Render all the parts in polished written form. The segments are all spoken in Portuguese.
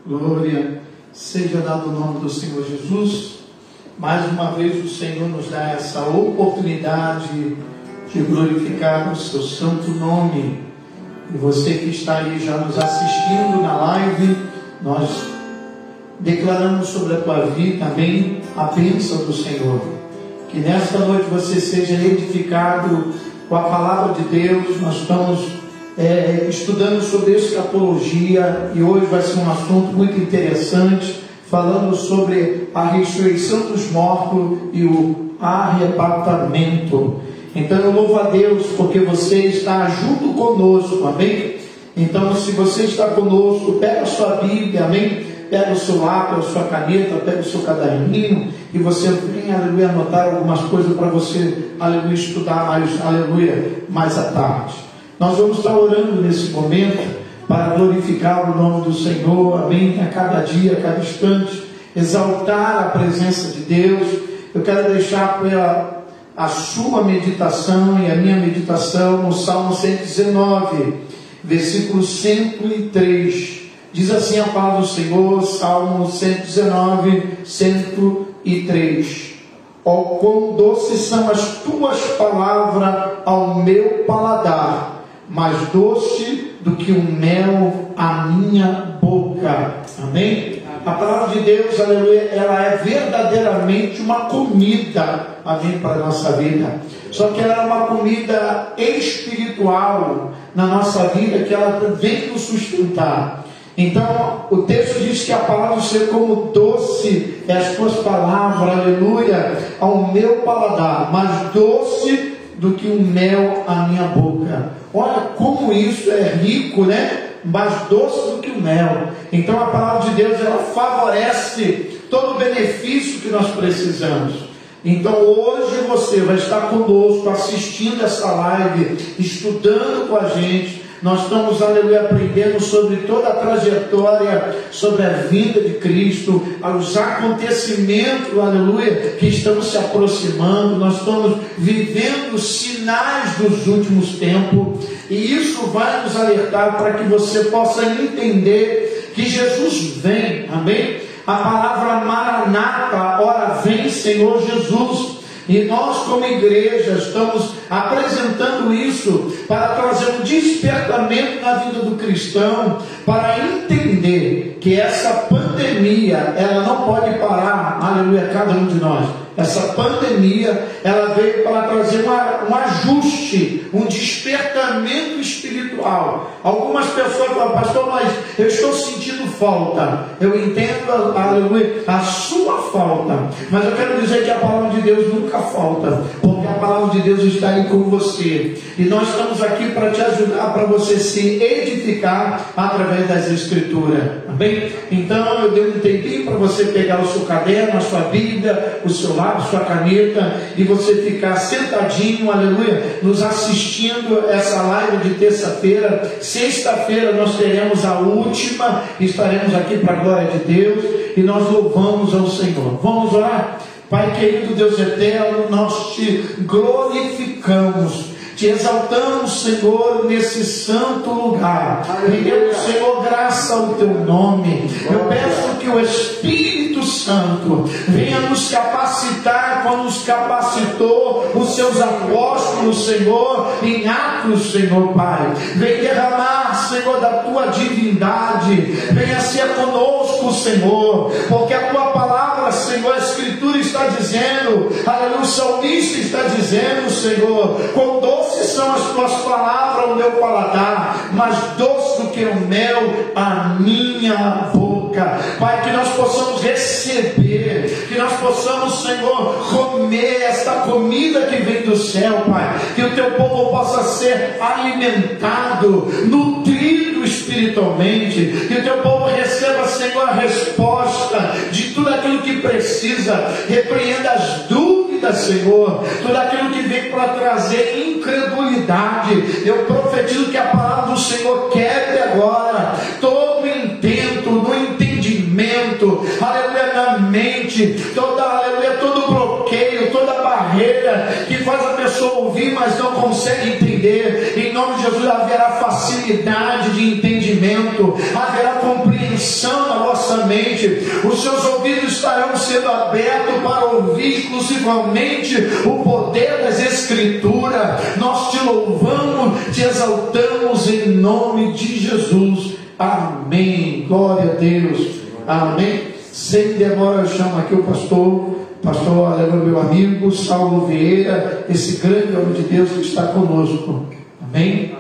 Glória seja dado o nome do Senhor Jesus. Mais uma vez o Senhor nos dá essa oportunidade de glorificar o seu santo nome. E você que está aí já nos assistindo na live, nós declaramos sobre a tua vida também a bênção do Senhor. Que nesta noite você seja edificado com a palavra de Deus. Nós estamos estudando sobre escatologia e hoje vai ser um assunto muito interessante, falando sobre a ressurreição dos mortos e o arrebatamento. Então eu louvo a Deus porque você está junto conosco, amém? Então se você está conosco, pega a sua Bíblia, amém? Pega o seu lápis, a sua caneta, pega o seu caderninho e você vem, aleluia, anotar algumas coisas para você, aleluia, estudar mais, aleluia, mais à tarde. Nós vamos estar orando nesse momento para glorificar o nome do Senhor, amém? A cada dia, a cada instante, exaltar a presença de Deus. Eu quero deixar a sua meditação e a minha meditação no Salmo 119, versículo 103. Diz assim a palavra do Senhor, Salmo 119, 103. Ó, quão doces são as tuas palavras ao meu paladar, mais doce do que o mel à minha boca. Amém? A palavra de Deus, aleluia, ela é verdadeiramente uma comida, amém, para a nossa vida. Só que ela é uma comida espiritual na nossa vida, que ela vem nos sustentar. Então, o texto diz que a palavra do Senhor, como doce é as tuas palavras, aleluia, ao meu paladar, mais doce do que o mel à minha boca. Olha como isso é rico, né? Mais doce do que o mel. Então a palavra de Deus, ela favorece todo o benefício que nós precisamos. Então hoje você vai estar conosco, assistindo essa live, estudando com a gente. Nós estamos, aleluia, aprendendo sobre toda a trajetória, sobre a vinda de Cristo, os acontecimentos, aleluia, que estamos se aproximando. Nós estamos vivendo sinais dos últimos tempos, e isso vai nos alertar para que você possa entender que Jesus vem, amém? A palavra Maranata, ora vem Senhor Jesus. E nós como igreja estamos apresentando isso para trazer um despertamento na vida do cristão, para entender que essa pandemia, ela não pode parar, aleluia, cada um de nós. Essa pandemia, ela veio para trazer um ajuste, um despertamento espiritual. Algumas pessoas falam, pastor, mas eu estou sentindo falta. Eu entendo, aleluia, a sua falta. Mas eu quero dizer que a palavra de Deus nunca falta, porque a palavra de Deus está aí com você. E nós estamos aqui para te ajudar, para você se edificar através das Escrituras. Amém? Então eu dei um tempinho para você pegar o seu caderno, a sua Bíblia, o seu lápis, sua caneta, e você ficar sentadinho, aleluia, nos assistindo essa live de terça-feira. Sexta-feira nós teremos a última, estaremos aqui para a glória de Deus, e nós louvamos ao Senhor. Vamos orar? Pai querido, Deus eterno, nós te glorificamos, te exaltamos, Senhor, nesse santo lugar. Pedimos, Senhor, graça ao teu nome. Eu peço que o Espírito Santo venha nos capacitar como nos capacitou os seus apóstolos, Senhor, em Atos, Senhor Pai. Vem derramar, Senhor, da tua divindade. Venha ser conosco, Senhor, porque a tua palavra, Senhor, a Escritura está dizendo, aleluia, o salmista está dizendo, Senhor, quão doces são as tuas palavras ao meu paladar, mais doce do que o mel à minha boca. Pai, que nós possamos receber, que nós possamos, Senhor, comer esta comida que vem do céu, Pai, que o teu povo possa ser alimentado, nutrido espiritualmente, que o teu povo receba, Senhor, a resposta de tudo aquilo que precisa. Repreenda as dúvidas, Senhor, tudo aquilo que vem para trazer incredulidade. Eu profetizo que a palavra do Senhor quebre agora todo intento, no entendimento, aleluia, na mente, aleluia, todo bloqueio, toda barreira que faz a pessoa ouvir, mas não consegue entender. Em nome de Jesus haverá facilidade de entendimento, haverá compreensão na vossa mente, os seus ouvidos estarão sendo abertos para ouvir exclusivamente o poder das Escrituras. Nós te louvamos, te exaltamos em nome de Jesus. Amém. Glória a Deus. Amém. Sem demora, eu chamo aqui o pastor, aleluia, meu amigo Saulo Vieira, esse grande homem de Deus que está conosco. Amém.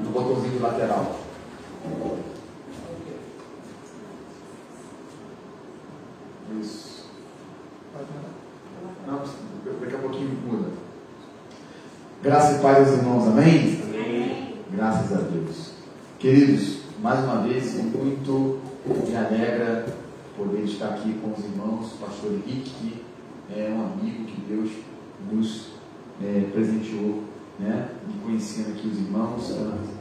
No botãozinho lateral. Isso. Não, daqui a pouquinho muda. Graça e paz aos irmãos, amém? Amém. Graças a Deus. Queridos, mais uma vez, muito me alegra poder estar aqui com os irmãos, o pastor Henrique, que é um amigo que Deus nos presenteou, né? E conhecendo aqui os irmãos,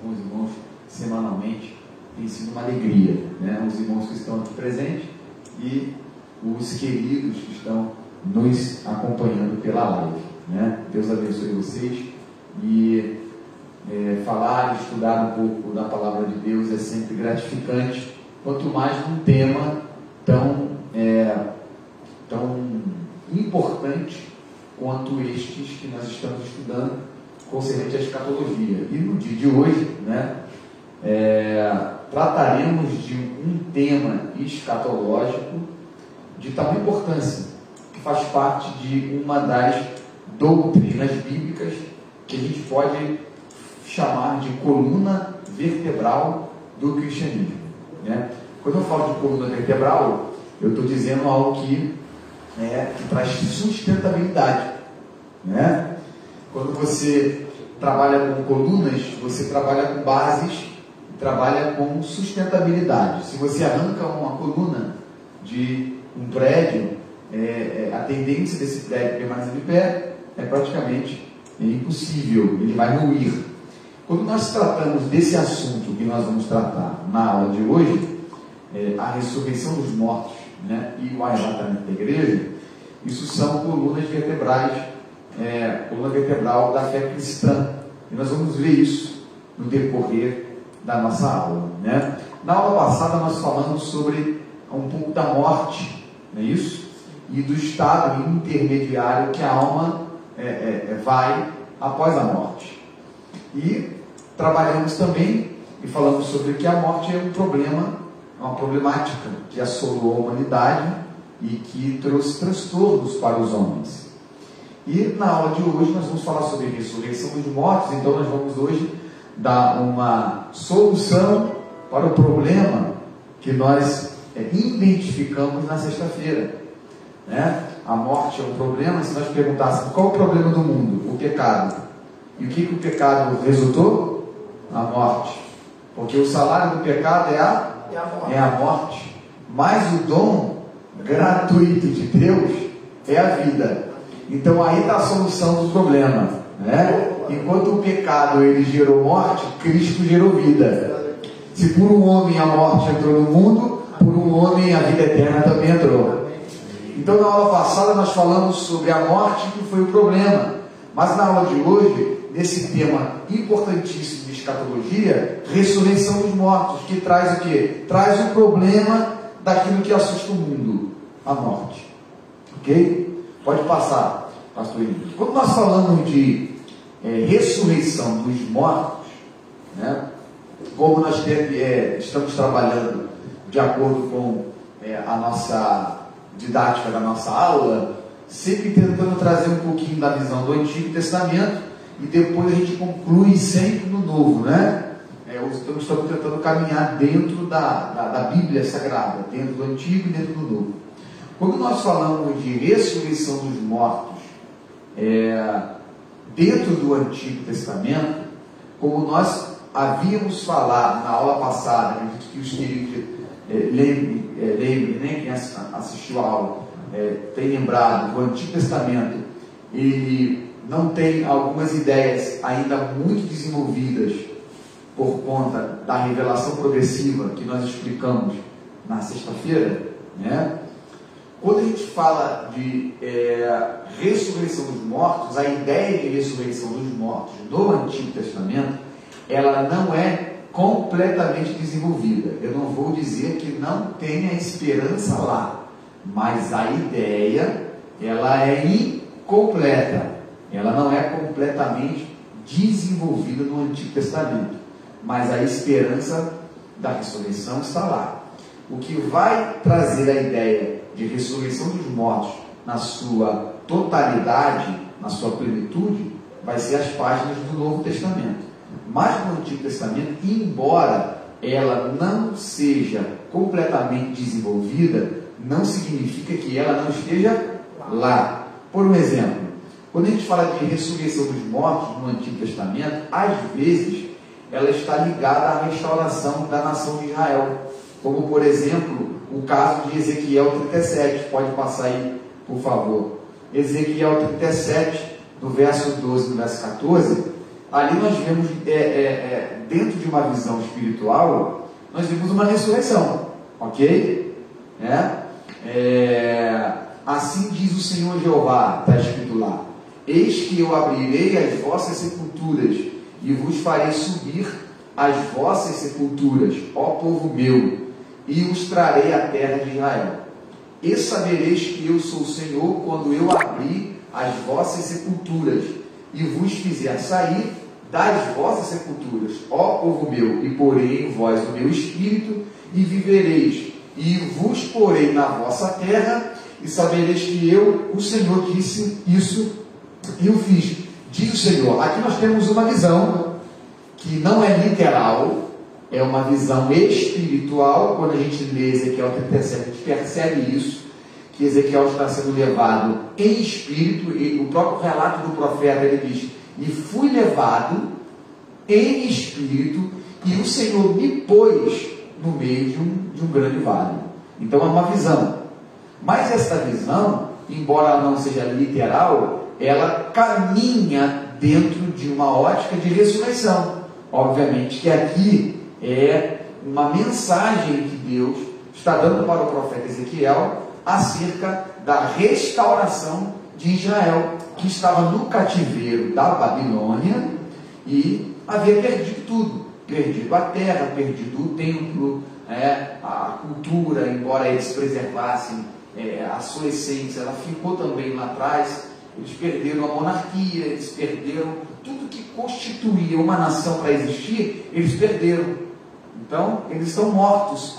com os irmãos semanalmente, tem sido uma alegria, né? Os irmãos que estão aqui presentes e os queridos que estão nos acompanhando pela live, né? Deus abençoe vocês. E falar, estudar um pouco da palavra de Deus é sempre gratificante, quanto mais num tema tão importante quanto estes que nós estamos estudando, concernente à escatologia. E no dia de hoje, né, trataremos de um tema escatológico de tal importância, que faz parte de uma das doutrinas bíblicas que a gente pode chamar de coluna vertebral do cristianismo, né? Quando eu falo de coluna vertebral, eu estou dizendo algo que traz sustentabilidade, né? Quando você trabalha com colunas, você trabalha com bases e trabalha com sustentabilidade. Se você arranca uma coluna de um prédio, a tendência desse prédio permanecer de pé é praticamente impossível, ele vai ruir. Quando nós tratamos desse assunto que nós vamos tratar na aula de hoje, a ressurreição dos mortos, né, e o arrebatamento da igreja, isso são colunas vertebrais, coluna vertebral da fé cristã. E nós vamos ver isso no decorrer da nossa aula, né? Na aula passada nós falamos sobre um pouco da morte, não é isso? E do estado intermediário que a alma vai após a morte. E trabalhamos também e falamos sobre que a morte é um problema, uma problemática que assolou a humanidade e que trouxe transtornos para os homens. E na aula de hoje nós vamos falar sobre a ressurreição dos mortos. Então nós vamos hoje dar uma solução para o problema que nós identificamos na sexta-feira, né? A morte é um problema. Se nós perguntássemos qual é o problema do mundo, o pecado, e o que o pecado resultou? A morte. Porque o salário do pecado é a morte. Mas o dom gratuito de Deus é a vida. Então aí está a solução do problema, né? Enquanto o pecado ele gerou morte, Cristo gerou vida. Se por um homem a morte entrou no mundo, por um homem a vida eterna também entrou. Então na aula passada nós falamos sobre a morte, que foi o problema. Mas na aula de hoje, nesse tema importantíssimo de escatologia, ressurreição dos mortos, que traz o quê? Traz o problema daquilo que assusta o mundo, a morte. Ok? Pode passar, pastor Henrique. Quando nós falamos de ressurreição dos mortos, né, como nós estamos trabalhando de acordo com a nossa didática da nossa aula, sempre tentando trazer um pouquinho da visão do Antigo Testamento, e depois a gente conclui sempre no Novo, né? estamos tentando caminhar dentro da Bíblia Sagrada, dentro do Antigo e dentro do Novo. Quando nós falamos de ressurreição dos mortos, dentro do Antigo Testamento, como nós havíamos falado na aula passada, acredito que os queridos lembrem, né, quem assistiu a aula, tem lembrado, o Antigo Testamento, ele não tem algumas ideias ainda muito desenvolvidas por conta da revelação progressiva que nós explicamos na sexta-feira, né? Quando a gente fala de ressurreição dos mortos, a ideia de ressurreição dos mortos no Antigo Testamento, ela não é completamente desenvolvida. Eu não vou dizer que não tenha esperança lá, mas a ideia, ela é incompleta. Ela não é completamente desenvolvida no Antigo Testamento, mas a esperança da ressurreição está lá. O que vai trazer a ideia de ressurreição dos mortos na sua totalidade, na sua plenitude, vai ser as páginas do Novo Testamento. Mas no Antigo Testamento, embora ela não seja completamente desenvolvida, não significa que ela não esteja lá. Por um exemplo, quando a gente fala de ressurreição dos mortos no Antigo Testamento, às vezes ela está ligada à restauração da nação de Israel, como por exemplo o caso de Ezequiel 37. Pode passar aí, por favor. Ezequiel 37, no verso 12 e no verso 14, ali nós vemos, dentro de uma visão espiritual, nós vemos uma ressurreição, ok? Assim diz o Senhor Jeová, está escrito lá: eis que eu abrirei as vossas sepulturas e vos farei subir as vossas sepulturas, ó povo meu, e os trarei à terra de Israel. E sabereis que eu sou o Senhor quando eu abrir as vossas sepulturas e vos fizer sair das vossas sepulturas, ó povo meu, e porei em vós o meu espírito, e vivereis, e vos porei na vossa terra, e sabereis que eu, o Senhor, disse isso e o fiz, diz o Senhor. Aqui nós temos uma visão que não é literal, é uma visão espiritual. Quando a gente lê Ezequiel 37, a gente percebe isso, que Ezequiel está sendo levado em espírito, e o próprio relato do profeta, ele diz: e fui levado em espírito, e o Senhor me pôs no meio de um grande vale. Então é uma visão. Mas esta visão, embora ela não seja literal, ela caminha dentro de uma ótica de ressurreição. Obviamente que aqui é uma mensagem que Deus está dando para o profeta Ezequiel acerca da restauração de Israel, que estava no cativeiro da Babilônia e havia perdido tudo, perdido a terra, perdido o templo, a cultura, embora eles preservassem a sua essência, ela ficou também lá atrás. Eles perderam a monarquia, eles perderam tudo que constituía uma nação para existir, eles perderam. Então, eles estão mortos,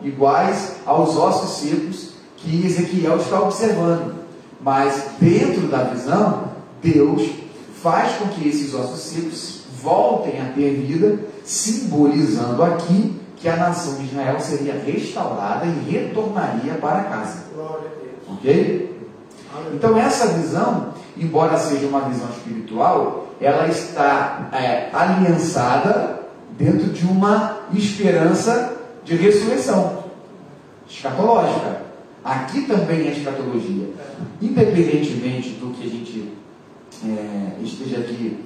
iguais aos ossos secos que Ezequiel está observando. Mas, dentro da visão, Deus faz com que esses ossos secos voltem a ter vida, simbolizando aqui que a nação de Israel seria restaurada e retornaria para casa. Ok? Então essa visão, embora seja uma visão espiritual, ela está aliançada dentro de uma esperança de ressurreição escatológica. Aqui também é escatologia. Independentemente do que a gente esteja aqui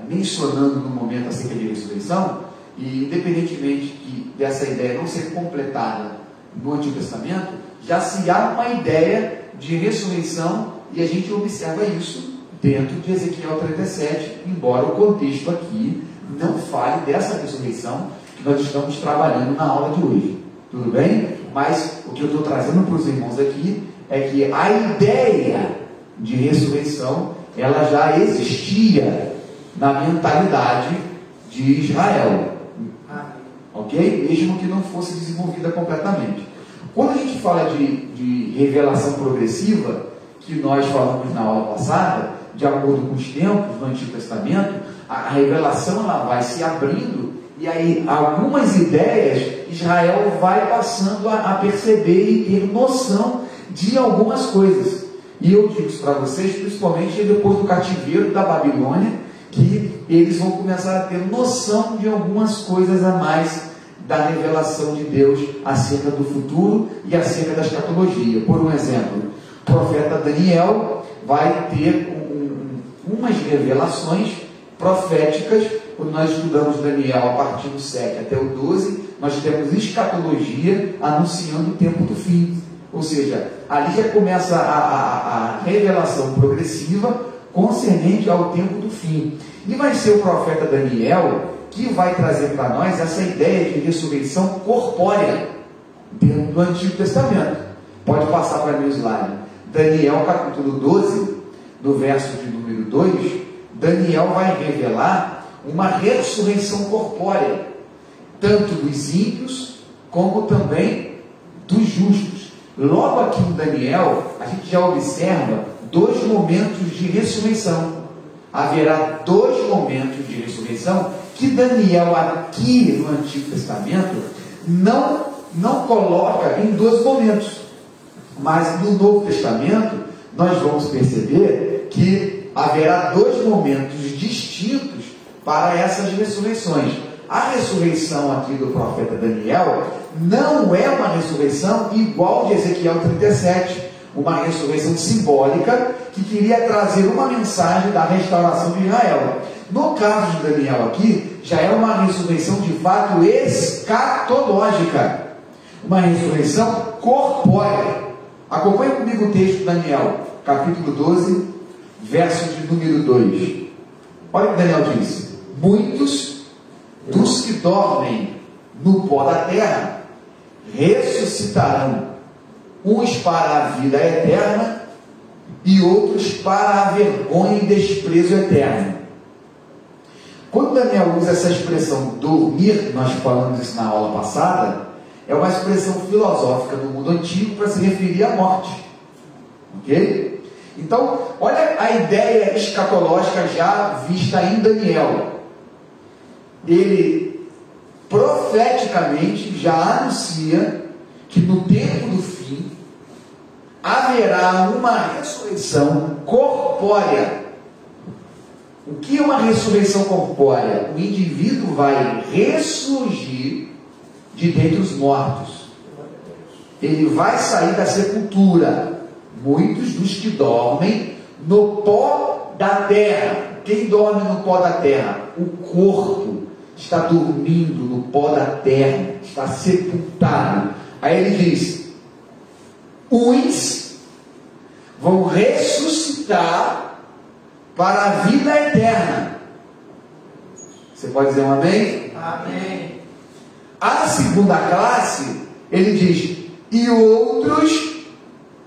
mencionando no momento acerca de ressurreição, e independentemente dessa ideia não ser completada no Antigo Testamento, já se há uma ideia de ressurreição, e a gente observa isso dentro de Ezequiel 37, embora o contexto aqui não fale dessa ressurreição que nós estamos trabalhando na aula de hoje. Tudo bem? Mas o que eu estou trazendo para os irmãos aqui é que a ideia de ressurreição, ela já existia na mentalidade de Israel. Ok? Mesmo que não fosse desenvolvida completamente. Quando a gente fala de revelação progressiva, que nós falamos na aula passada, de acordo com os tempos do Antigo Testamento, a revelação ela vai se abrindo, e aí algumas ideias Israel vai passando a perceber e ter noção de algumas coisas. E eu digo isso para vocês, principalmente depois do cativeiro da Babilônia, que eles vão começar a ter noção de algumas coisas a mais da revelação de Deus acerca do futuro e acerca da escatologia. Por um exemplo, o profeta Daniel vai ter umas revelações proféticas. Quando nós estudamos Daniel a partir do 7 até o 12, nós temos escatologia anunciando o tempo do fim. Ou seja, ali já começa a revelação progressiva concernente ao tempo do fim. E vai ser o profeta Daniel que vai trazer para nós essa ideia de ressurreição corpórea dentro do Antigo Testamento. Pode passar para mim o slide. Daniel capítulo 12, no verso de número 2, Daniel vai revelar uma ressurreição corpórea, tanto dos ímpios como também dos justos. Logo aqui em Daniel, a gente já observa 2 momentos de ressurreição. Haverá 2 momentos de ressurreição que Daniel aqui no Antigo Testamento não coloca em 2 momentos, mas no Novo Testamento nós vamos perceber que haverá 2 momentos distintos para essas ressurreições. A ressurreição aqui do profeta Daniel não é uma ressurreição igual de Ezequiel 37, uma ressurreição simbólica que queria trazer uma mensagem da restauração de Israel. No caso de Daniel aqui, já é uma ressurreição de fato escatológica, uma ressurreição corpórea. Acompanhe comigo o texto de Daniel, capítulo 12, verso de número 2. Olha o que Daniel diz: muitos dos que dormem no pó da terra ressuscitarão, uns para a vida eterna e outros para a vergonha e desprezo eterno. Quando Daniel usa essa expressão dormir, nós falamos isso na aula passada, é uma expressão filosófica do mundo antigo para se referir à morte. Ok? Então, olha a ideia escatológica já vista em Daniel. Ele profeticamente já anuncia que no tempo do fim haverá uma ressurreição corpórea. O que é uma ressurreição corpórea? O indivíduo vai ressurgir de dentre os mortos. Ele vai sair da sepultura. Muitos dos que dormem no pó da terra. Quem dorme no pó da terra? O corpo está dormindo no pó da terra, está sepultado. Aí ele diz: uns vão ressuscitar para a vida eterna. Você pode dizer um amém? Amém. A segunda classe, ele diz: e outros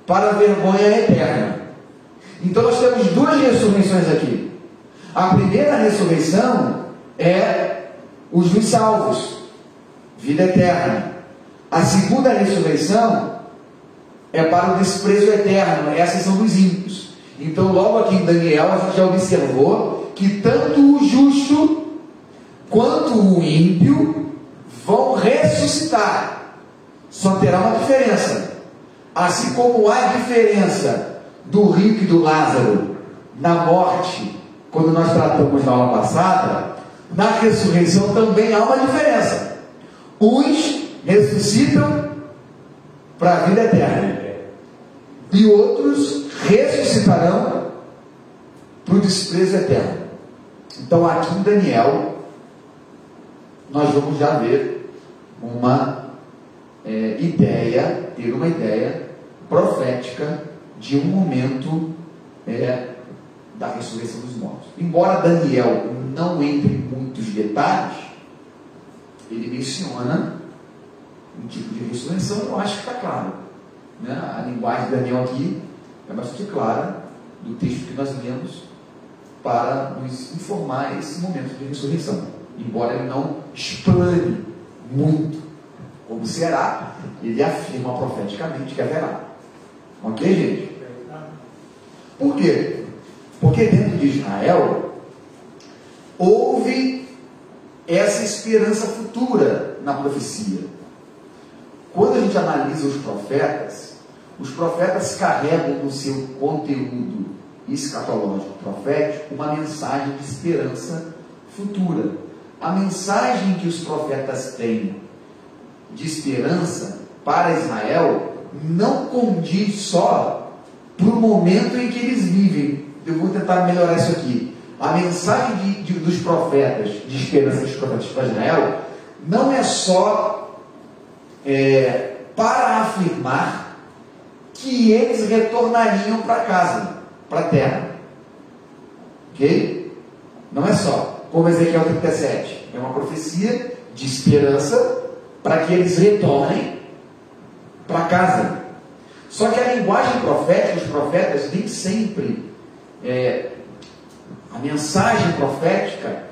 para a vergonha eterna. Então nós temos 2 ressurreições aqui. A primeira ressurreição é os dos salvos, vida eterna. A segunda ressurreição é para o desprezo eterno, essas são dos ímpios. Então logo aqui em Daniel a gente já observou que tanto o justo quanto o ímpio vão ressuscitar. Só terá uma diferença. Assim como há diferença do rico e do Lázaro na morte, quando nós tratamos na aula passada, na ressurreição também há uma diferença. Uns ressuscitam para a vida eterna e outros ressuscitarão para o desprezo eterno. Então aqui em Daniel nós vamos já ver uma ter uma ideia profética de um momento da ressurreição dos mortos. Embora Daniel não entre em muitos detalhes, ele menciona um tipo de ressurreição. Eu acho que está claro, né? A linguagem de Daniel aqui é bastante clara do texto que nós lemos para nos informar esse momento de ressurreição, embora ele não explane muito como será, ele afirma profeticamente que haverá. Ok, gente? Por quê? Porque Porque dentro de Israel houve essa esperança futura na profecia. Quando a gente analisa os profetas carregam no seu conteúdo escatológico profético uma mensagem de esperança futura. A mensagem que os profetas têm de esperança para Israel não condiz só para o momento em que eles vivem. Eu vou tentar melhorar isso aqui. A mensagem dos profetas, de esperança dos profetas para Israel, não é só para afirmar que eles retornariam para casa, para a terra. Ok? Não é só. Como Ezequiel 37. É uma profecia de esperança para que eles retornem para casa. Só que a linguagem profética, os profetas nem sempre, a mensagem profética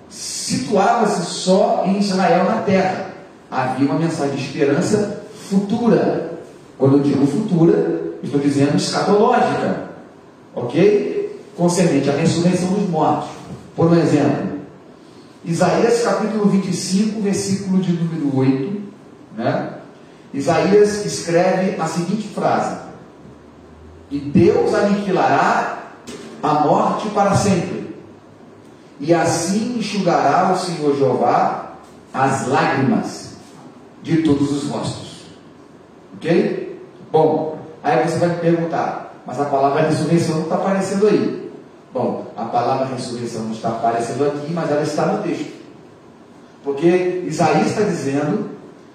situava-se só em Israel na terra. Havia uma mensagem de esperança futura. Quando eu digo futura, estou dizendo escatológica, ok? Concernente à ressurreição dos mortos. Por um exemplo, Isaías capítulo 25, versículo de número 8, né? Isaías escreve a seguinte frase: e Deus aniquilará a morte para sempre, e assim enxugará o Senhor Jeová as lágrimas de todos os rostos. Ok? Bom, aí você vai me perguntar, mas a palavra ressurreição não está aparecendo aí. Bom, a palavra ressurreição não está aparecendo aqui, mas ela está no texto. Porque Isaías está dizendo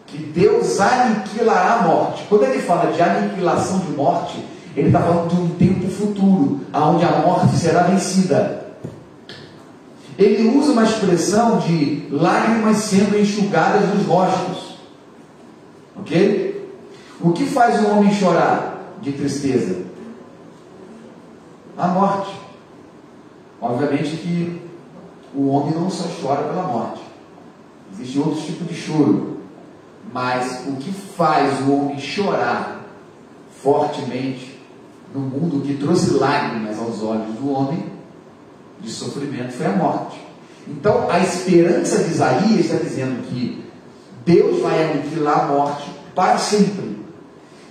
que Deus aniquilará a morte. Quando ele fala de aniquilação de morte, ele está falando de um tempo futuro, onde a morte será vencida. Ele usa uma expressão de lágrimas sendo enxugadas dos rostos. Ok? O que faz o homem chorar de tristeza? A morte. Obviamente que o homem não só chora pela morte. Existe outro tipo de choro. Mas o que faz o homem chorar fortemente no mundo, que trouxe lágrimas aos olhos do homem de sofrimento, foi a morte. Então a esperança de Isaías está dizendo que Deus vai aniquilar a morte para sempre,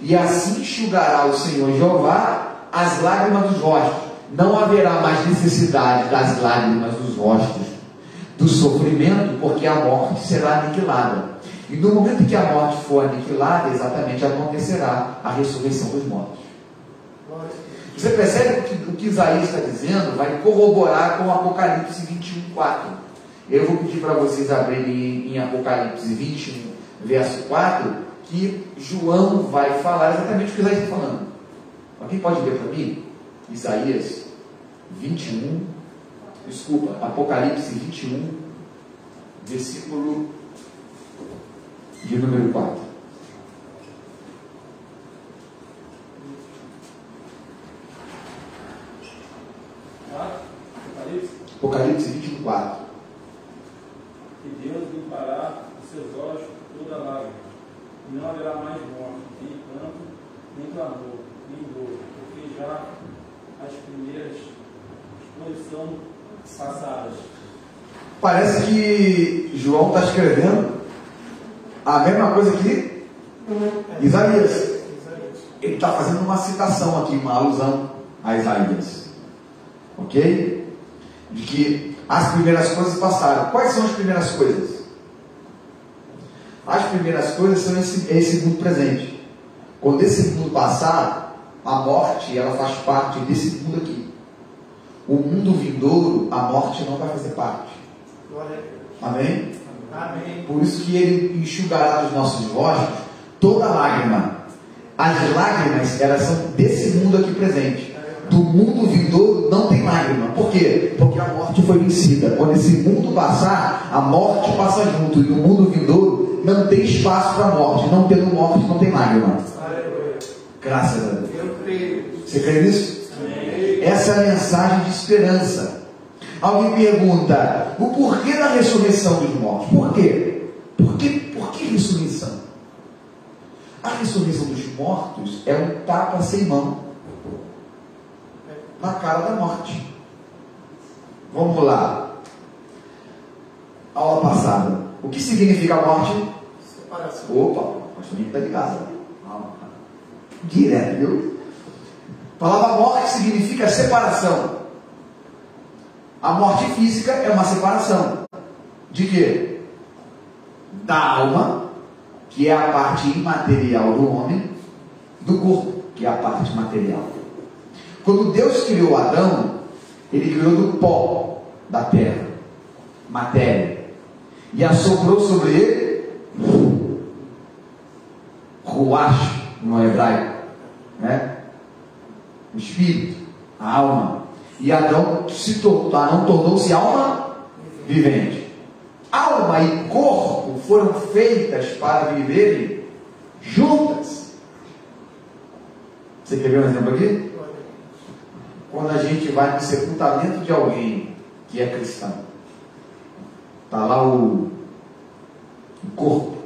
e assim enxugará o Senhor Jeová as lágrimas dos rostos. Não haverá mais necessidade das lágrimas dos rostos, do sofrimento, porque a morte será aniquilada. E no momento em que a morte for aniquilada, exatamente acontecerá a ressurreição dos mortos. Você percebe que o que Isaías está dizendo vai corroborar com Apocalipse 21, 4. Eu vou pedir para vocês abrirem em Apocalipse 21, verso 4, que João vai falar exatamente o que Isaías está falando. Alguém pode ler para mim? Isaías 21, Apocalipse 21, versículo de número 4. Apocalipse 21, 4. E Deus limpará os seus olhos toda lágrima, e não haverá mais morte, nem pranto, nem clamor, nem dor, porque já as primeiras exposições passadas. Parece que João está escrevendo a mesma coisa que Isaías. Ele está fazendo uma citação aqui, uma alusão a Isaías. Ok? De que as primeiras coisas passaram. Quais são as primeiras coisas? As primeiras coisas são esse mundo presente. Quando esse mundo passar, a morte, ela faz parte desse mundo aqui. O mundo vindouro, a morte não vai fazer parte. Amém? Amém. Por isso que ele enxugará dos nossos rostos toda lágrima. As lágrimas, elas são desse mundo aqui presente. Do mundo vindouro não tem lágrima. Por quê? Porque a morte foi vencida. Quando esse mundo passar, a morte passa junto. E no mundo vindouro não tem espaço para a morte. Não tendo morte, não tem lágrima. Graças a Deus. Eu creio. Você crê nisso? Amém. Essa é a mensagem de esperança. Alguém pergunta: o porquê da ressurreição dos mortos? Por quê? Por que ressurreição? A ressurreição dos mortos é um tapa sem mão. na cara da morte. Vamos lá. Aula passada. O que significa a morte? Separação. Opa, o pastor está ligado. Direto, viu? A palavra morte significa separação. A morte física é uma separação. De quê? Da alma, que é a parte imaterial do homem, do corpo, que é a parte material. Quando Deus criou Adão, Ele criou do pó da terra, matéria, e assoprou sobre ele ruach no hebraico, né? O espírito, a alma. E Adão tornou-se alma vivente. Alma e corpo foram feitas para viverem juntas. Você quer ver um exemplo aqui? Quando a gente vai no sepultamento de alguém que é cristão, está lá o corpo.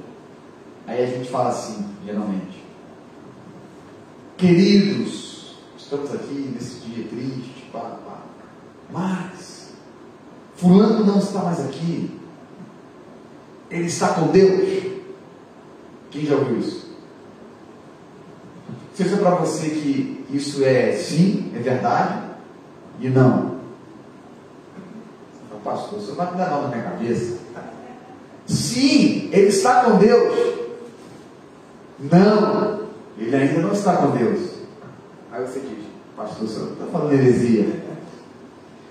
Aí a gente fala assim, geralmente: queridos, estamos aqui nesse dia triste, mas fulano não está mais aqui. Ele está com Deus. Quem já ouviu isso? Seja para você que isso é sim, é verdade, e não. Pastor, você vai me dar mal na minha cabeça. Sim, ele está com Deus. Não, ele ainda não está com Deus. Aí você diz: pastor, você não está falando heresia.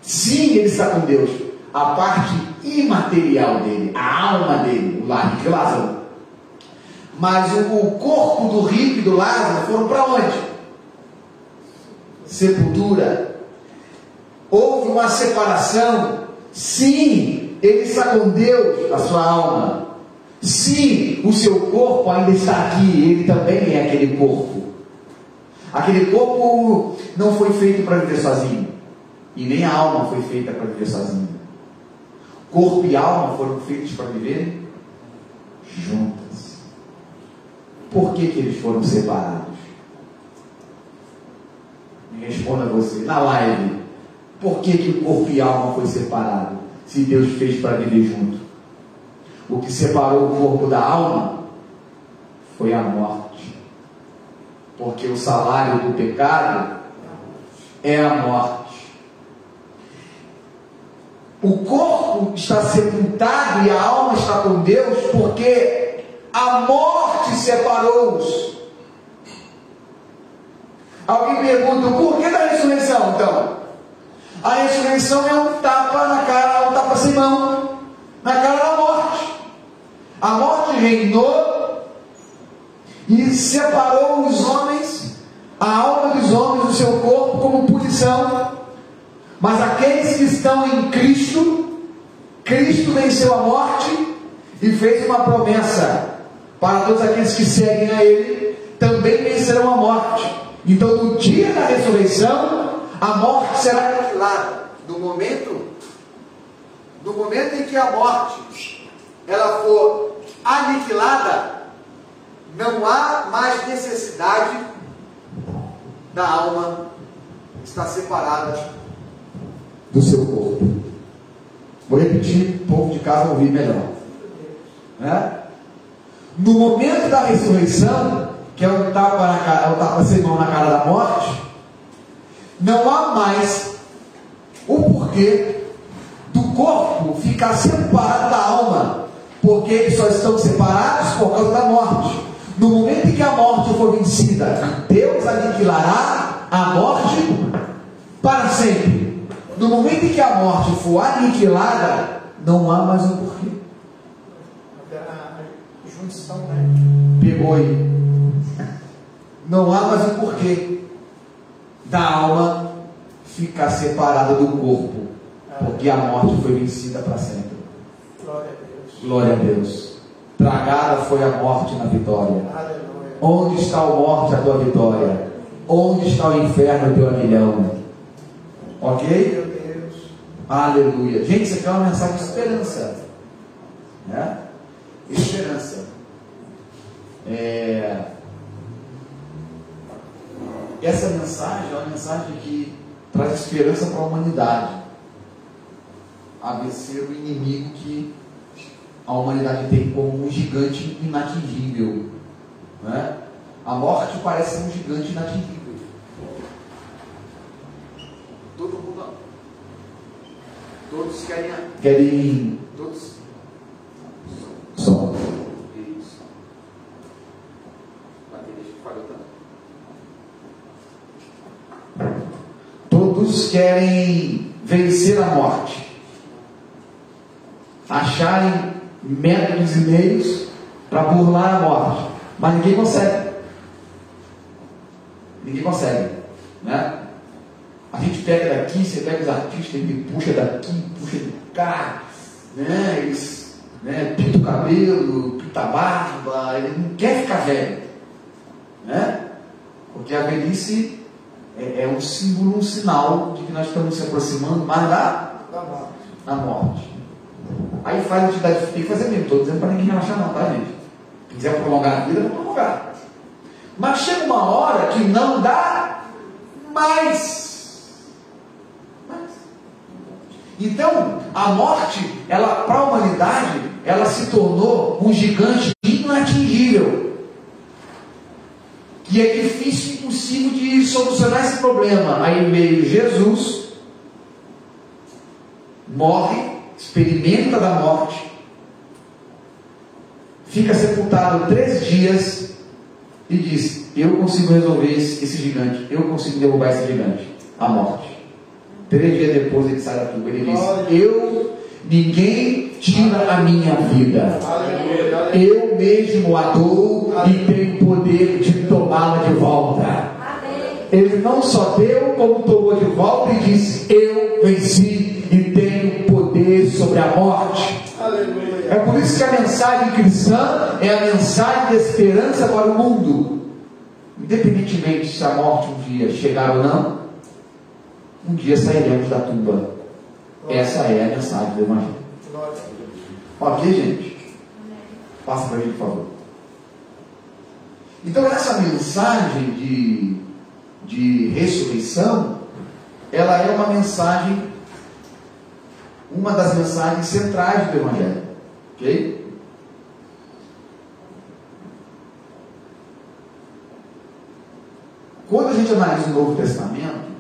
Sim, ele está com Deus. A parte imaterial dele, a alma dele, o Lázaro. Mas o corpo do rico e do Lázaro foram para onde? Sepultura. Houve uma separação. Sim, ele está com Deus, a sua alma. Sim, o seu corpo ainda está aqui. Ele também é aquele corpo. Aquele corpo não foi feito para viver sozinho, e nem a alma foi feita para viver sozinha. Corpo e alma foram feitos para viver juntas. Por que eles foram separados? Me responda você, na live. Por que o corpo e a alma foi separado? Se Deus fez para viver junto. O que separou o corpo da alma foi a morte. Porque o salário do pecado é a morte. O corpo está sepultado e a alma está com Deus porque a morte separou-os. Alguém pergunta: por que da ressurreição, então? A ressurreição é um tapa na cara, um tapa sem mão, na cara da morte. A morte reinou e separou os homens, a alma dos homens do seu corpo, como punição. Mas aqueles que estão em Cristo, Cristo venceu a morte e fez uma promessa para todos aqueles que seguem a Ele, também vencerão a morte. Então, no dia da ressurreição, a morte será aniquilada. No momento em que a morte ela for aniquilada, não há mais necessidade da alma estar separada do seu corpo. Vou repetir, o povo de casa ouvir melhor, né? No momento da ressurreição, que é um tapa na cara, um tapa sem mão na cara da morte, não há mais o porquê do corpo ficar separado da alma, porque eles só estão separados por causa da morte. No momento em que a morte for vencida, Deus aniquilará a morte para sempre. No momento em que a morte for aniquilada, não há mais um porquê. A junção, né? Pegou aí. Não há mais um porquê da alma ficar separada do corpo, porque a morte foi vencida para sempre. Glória a Deus. Glória a Deus. Tragada foi a morte na vitória. Aleluia. Onde está a morte, a tua vitória? Onde está o inferno, o teu aguilhão? Ok? Meu Deus. Aleluia. Gente, isso aqui é uma mensagem de esperança, né? Esperança. Essa mensagem é uma mensagem que traz esperança para a humanidade a vencer o inimigo que a humanidade tem como um gigante inatingível, né? A morte parece ser um gigante inatingível. Todo mundo, todos querem todos só isso. Todos querem vencer a morte, acharem métodos e meios para burlar a morte, mas ninguém consegue. Ninguém consegue, né? A gente pega daqui, você pega os artistas, ele puxa daqui, puxa de cá, né? Eles, né, pinta o cabelo, pinta a barba, ele não quer ficar velho, né? Porque a velhice é um símbolo, um sinal de que nós estamos se aproximando mais da morte. Aí faz atividade, tem que fazer mesmo, estou dizendo para ninguém relaxar não, tá, gente? Se quiser prolongar a vida, vamos prolongar. Mas chega uma hora que não dá mais. Então, a morte, ela, para a humanidade, ela se tornou um gigante inatingível. Que é difícil, impossível de solucionar esse problema. Aí veio Jesus, morre, experimenta da morte, fica sepultado 3 dias e diz: eu consigo resolver esse gigante, eu consigo derrubar esse gigante, a morte. 3 dias depois ele sai da tumba, ele diz: ninguém tira a minha vida, eu mesmo a dou e tenho poder de tomá-la de volta. Ele não só deu, como tomou de volta e disse: eu venci e tenho poder sobre a morte. É por isso que a mensagem cristã é a mensagem de esperança para o mundo. Independentemente se a morte um dia chegar ou não, um dia sairemos da tumba. Essa é a mensagem do Evangelho. Ok, gente? Passa para mim, por favor. Então, essa mensagem de ressurreição, ela é uma mensagem, uma das mensagens centrais do Evangelho. Ok? Quando a gente analisa o Novo Testamento,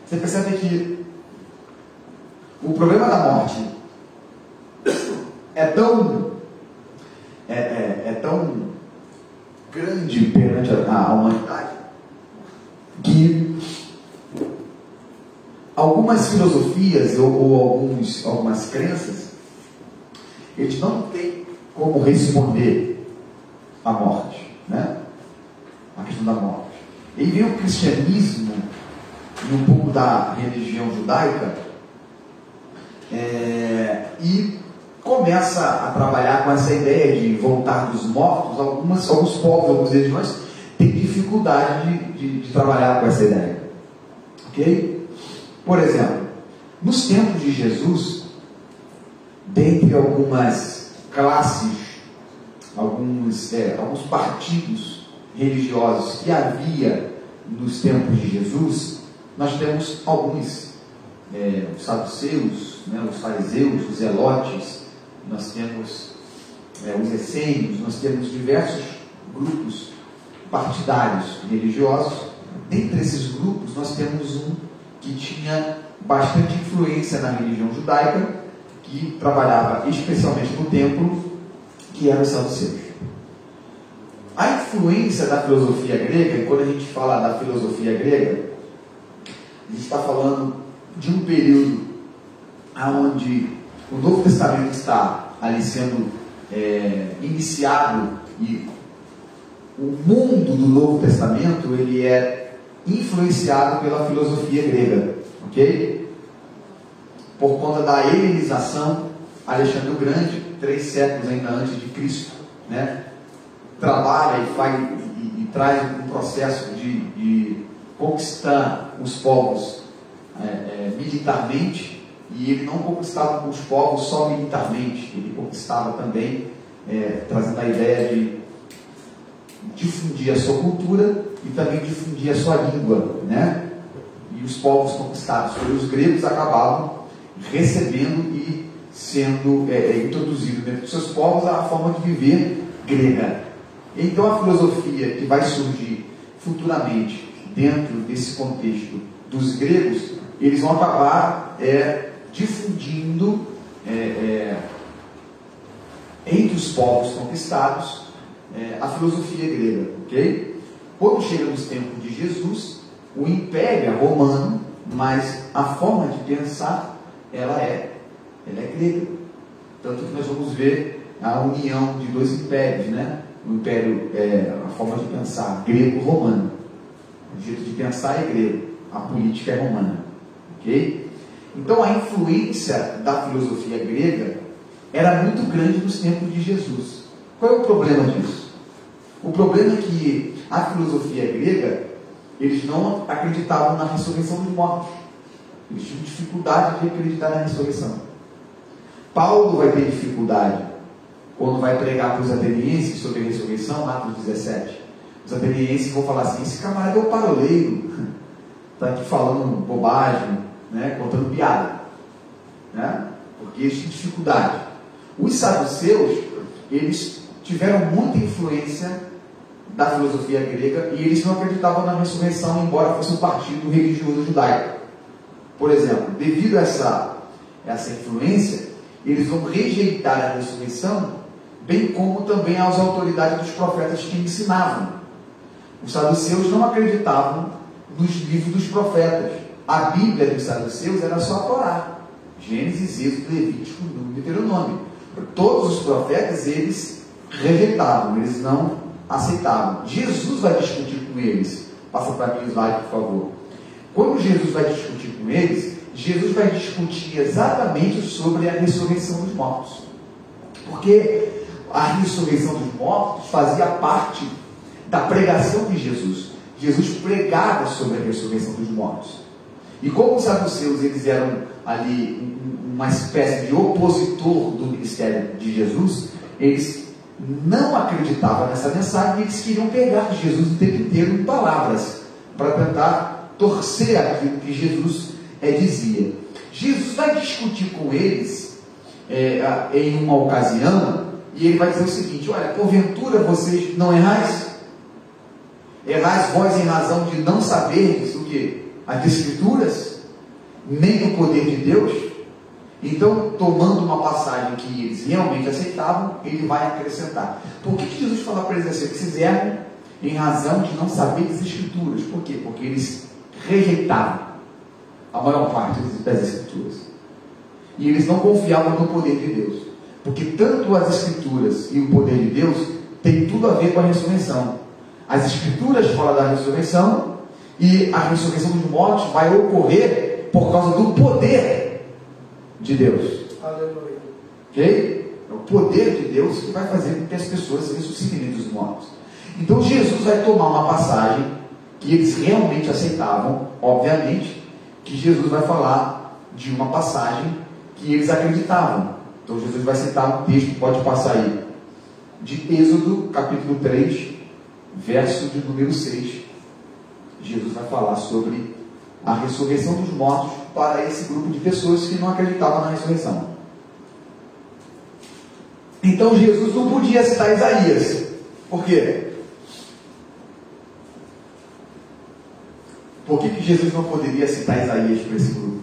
você percebe que o problema da morte é tão grande perante a humanidade que algumas filosofias ou algumas crenças, eles não têm como responder à morte, né? A questão da morte. E vem o cristianismo e um pouco da religião judaica, e começa a trabalhar com essa ideia de voltar dos mortos. Alguns povos, algumas religiões têm dificuldade de trabalhar com essa ideia. Ok? Por exemplo, nos tempos de Jesus, dentre algumas classes, alguns partidos religiosos que havia nos tempos de Jesus, nós temos alguns, os saduceus, né, os fariseus, os zelotes, nós temos os essênios, nós temos diversos grupos partidários religiosos. Dentre esses grupos, nós temos um que tinha bastante influência na religião judaica, que trabalhava especialmente no templo, que eram os saduceus. A influência da filosofia grega, e quando a gente fala da filosofia grega, a gente está falando de um período onde o Novo Testamento está ali sendo iniciado, e o mundo do Novo Testamento ele é influenciado pela filosofia grega, ok? Por conta da helenização, Alexandre o Grande, 3 séculos ainda antes de Cristo, né? Trabalha e traz um processo de conquistar os povos militarmente, e ele não conquistava os povos só militarmente, ele conquistava também, trazendo a ideia de difundir a sua cultura e também difundir a sua língua, né? e os povos conquistados pelos gregos acabavam recebendo e sendo introduzido dentro dos seus povos a forma de viver grega. Então a filosofia que vai surgir futuramente dentro desse contexto dos gregos, eles vão acabar difundindo entre os povos conquistados a filosofia grega, ok? Quando chega nos tempos de Jesus, o império é romano, mas a forma de pensar ela é grega. Tanto que nós vamos ver a união de dois impérios, né? O império, a forma de pensar grego-romano. O jeito de pensar é grego, a política é romana, ok? Então a influência da filosofia grega era muito grande nos tempos de Jesus. Qual é o problema disso? O problema é que a filosofia grega, eles não acreditavam na ressurreição dos mortos. Eles tinham dificuldade de acreditar na ressurreição. Paulo vai ter dificuldade quando vai pregar para os atenienses sobre a ressurreição, Atos 17. Os atenienses vão falar assim: esse camarada é o paroleiro, está aqui falando bobagem, né, contando piada, né, porque eles tinham dificuldade. Os saduceus, eles tiveram muita influência da filosofia grega e eles não acreditavam na ressurreição, embora fosse um partido religioso judaico. Por exemplo, devido a essa influência, eles vão rejeitar a ressurreição, bem como também as autoridades dos profetas que ensinavam. Os saduceus não acreditavam nos livros dos profetas. A Bíblia dos saduceus era só a Torá, Gênesis, Êxodo, Levítico, Número, Deuteronômio. Todos os profetas eles rejeitavam, eles não aceitavam. Jesus vai discutir com eles. Passa para mim o slide, por favor. Quando Jesus vai discutir com eles, Jesus vai discutir exatamente sobre a ressurreição dos mortos. Porque a ressurreição dos mortos fazia parte da pregação de Jesus. Jesus pregava sobre a ressurreição dos mortos. E como os saduceus eles eram ali uma espécie de opositor do ministério de Jesus, eles não acreditavam nessa mensagem e eles queriam pegar Jesus o tempo inteiro em palavras para tentar torcer aquilo que Jesus dizia. Jesus vai discutir com eles em uma ocasião e ele vai dizer o seguinte: olha, porventura vocês não errais? Errais vós em razão de não saberdes o que? As Escrituras, nem o poder de Deus? Então, tomando uma passagem que eles realmente aceitavam, ele vai acrescentar. Por que Jesus fala para eles assim? Que vocês erram em razão de não saber as Escrituras. Por quê? Porque eles rejeitavam a maior parte das Escrituras. E eles não confiavam no poder de Deus. Porque tanto as Escrituras e o poder de Deus tem tudo a ver com a ressurreição. As Escrituras falam da ressurreição e a ressurreição dos mortos vai ocorrer por causa do poder de Deus. Aleluia. Ok? É o poder de Deus que vai fazer com que as pessoas ressuscitem dos mortos. Então Jesus vai tomar uma passagem que eles realmente aceitavam, obviamente, que Jesus vai falar de uma passagem que eles acreditavam. Então Jesus vai citar um texto, pode passar aí, de Êxodo, capítulo 3, verso de número 6. Jesus vai falar sobre a ressurreição dos mortos para esse grupo de pessoas que não acreditavam na ressurreição. Então Jesus não podia citar Isaías. Por quê? Por que Jesus não poderia citar Isaías para esse grupo?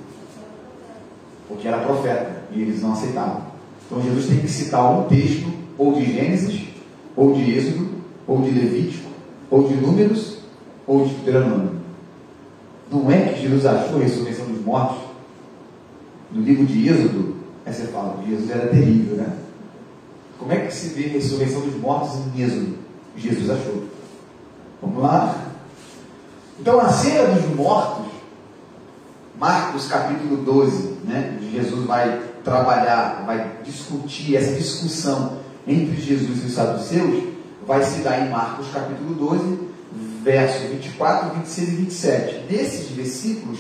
Porque era profeta e eles não aceitavam. Então Jesus tem que citar um texto, ou de Gênesis, ou de Êxodo, ou de Levítico, ou de Números, ou de Deuteronômio. Não é que Jesus achou a ressurreição dos mortos no livro de Êxodo? Aí você fala, Jesus era terrível, né? Como é que se vê a ressurreição dos mortos em Êxodo? Jesus achou. Vamos lá? Então a cena dos mortos, Marcos capítulo 12, né? Jesus vai trabalhar, vai discutir essa discussão entre Jesus e os saduceus, vai se dar em Marcos capítulo 12, versos 24, 26 e 27. Nesses versículos,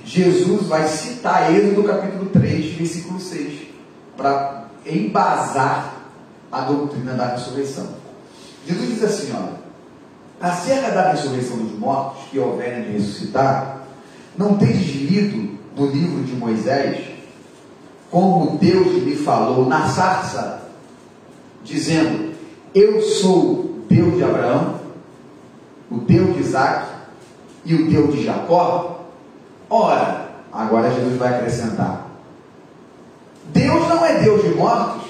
Jesus vai citar Êxodo capítulo 3, versículo 6, para embasar a doutrina da ressurreição. Jesus diz assim, olha: acerca da ressurreição dos mortos, que houverem de ressuscitar, não tendes lido no livro de Moisés, como Deus lhe falou na sarça, dizendo: eu sou Deus de Abraão, o Deus de Isaac e o Deus de Jacó? Ora, agora Jesus vai acrescentar: Deus não é Deus de mortos,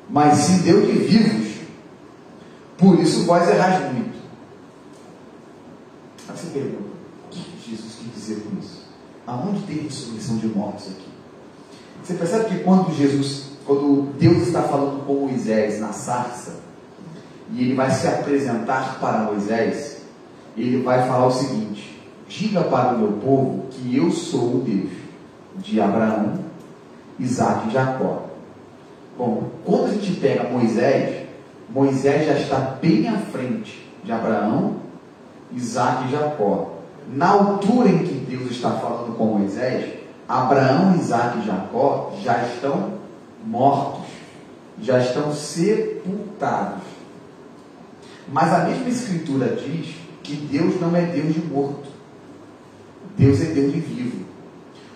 mas sim Deus de vivos. Por isso vós errais muito. Aí você pergunta: o que Jesus quis dizer com isso? Aonde tem ressurreição de mortos aqui? Você percebe que quando Deus está falando com Moisés na sarça, e ele vai se apresentar para Moisés, ele vai falar o seguinte: diga para o meu povo que eu sou o Deus de Abraão, Isaac e Jacó. Bom, quando a gente pega Moisés já está bem à frente de Abraão, Isaac e Jacó. Na altura em que Deus está falando com Moisés, Abraão, Isaac e Jacó já estão mortos, já estão sepultados. Mas a mesma escritura diz que Deus não é Deus de morto, Deus é Deus de vivo.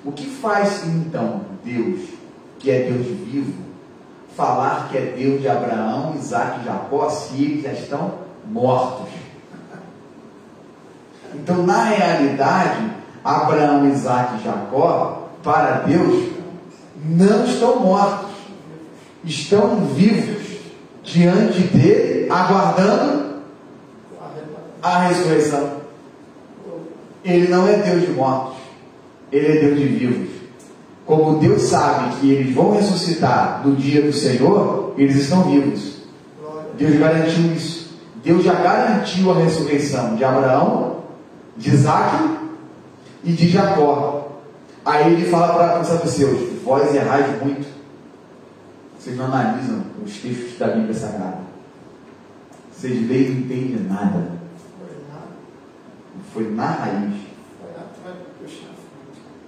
O que faz então Deus, que é Deus de vivo, falar que é Deus de Abraão, Isaac e Jacó, se eles já estão mortos? Então, na realidade, Abraão, Isaac e Jacó, para Deus, não estão mortos, estão vivos diante dele, aguardando a ressurreição. Ele não é Deus de mortos, ele é Deus de vivos. Como Deus sabe que eles vão ressuscitar no dia do Senhor, eles estão vivos. Deus garantiu isso. Deus já garantiu a ressurreição de Abraão, de Isaac e de Jacó. Aí ele fala para os saduceus: vós errais muito. Vocês não analisam os textos da Bíblia Sagrada. Vocês leem e não entendem nada. Foi na raiz.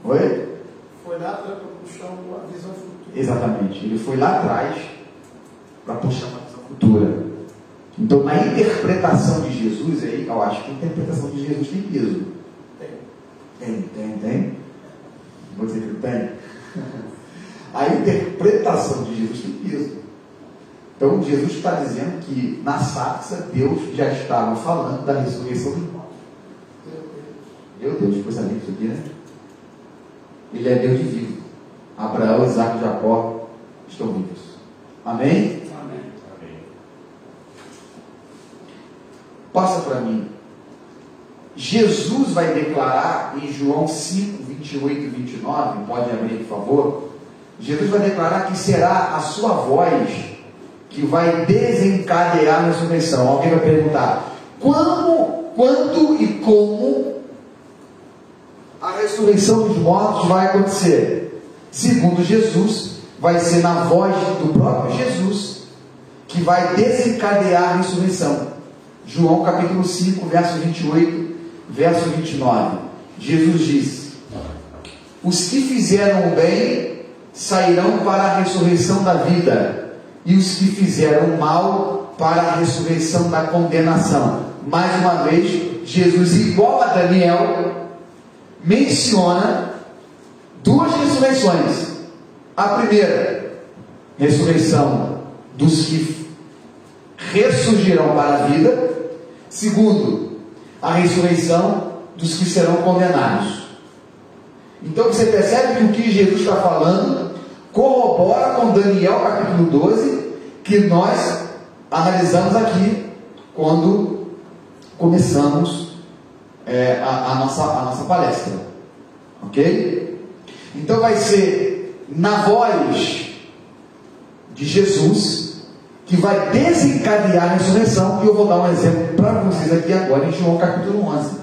Oi? Foi lá para puxar a visão futura. Exatamente. Ele foi lá atrás para puxar uma visão futura. Então, na interpretação de Jesus, aí, eu acho que a interpretação de Jesus tem peso. Tem. Vou dizer que tem. A interpretação de Jesus tem peso. Então, Jesus está dizendo que na sarça Deus já estava falando da ressurreição do morto. Meu Deus, coisa linda isso aqui, né? Ele é Deus de vivo. Abraão, Isaac e Jacó estão vivos. Amém? Amém. Passa para mim. Jesus vai declarar em João 5, 28 e 29, pode abrir, por favor. Jesus vai declarar que será a sua voz que vai desencadear a ressurreição. Alguém vai perguntar: quando e como a ressurreição dos mortos vai acontecer? Segundo Jesus, vai ser na voz do próprio Jesus que vai desencadear a ressurreição. João capítulo 5, verso 28, verso 29. Jesus diz: os que fizeram o bem sairão para a ressurreição da vida, e os que fizeram o mal para a ressurreição da condenação. Mais uma vez, Jesus, igual a Daniel, menciona duas ressurreições. A primeira, ressurreição dos que ressurgirão para a vida. Segundo, a ressurreição dos que serão condenados. Então você percebe que o que Jesus está falando corrobora com Daniel capítulo 12, que nós analisamos aqui quando começamos a nossa palestra. Ok? Então vai ser na voz de Jesus que vai desencadear a ressurreição. E eu vou dar um exemplo para vocês aqui agora em João capítulo 11.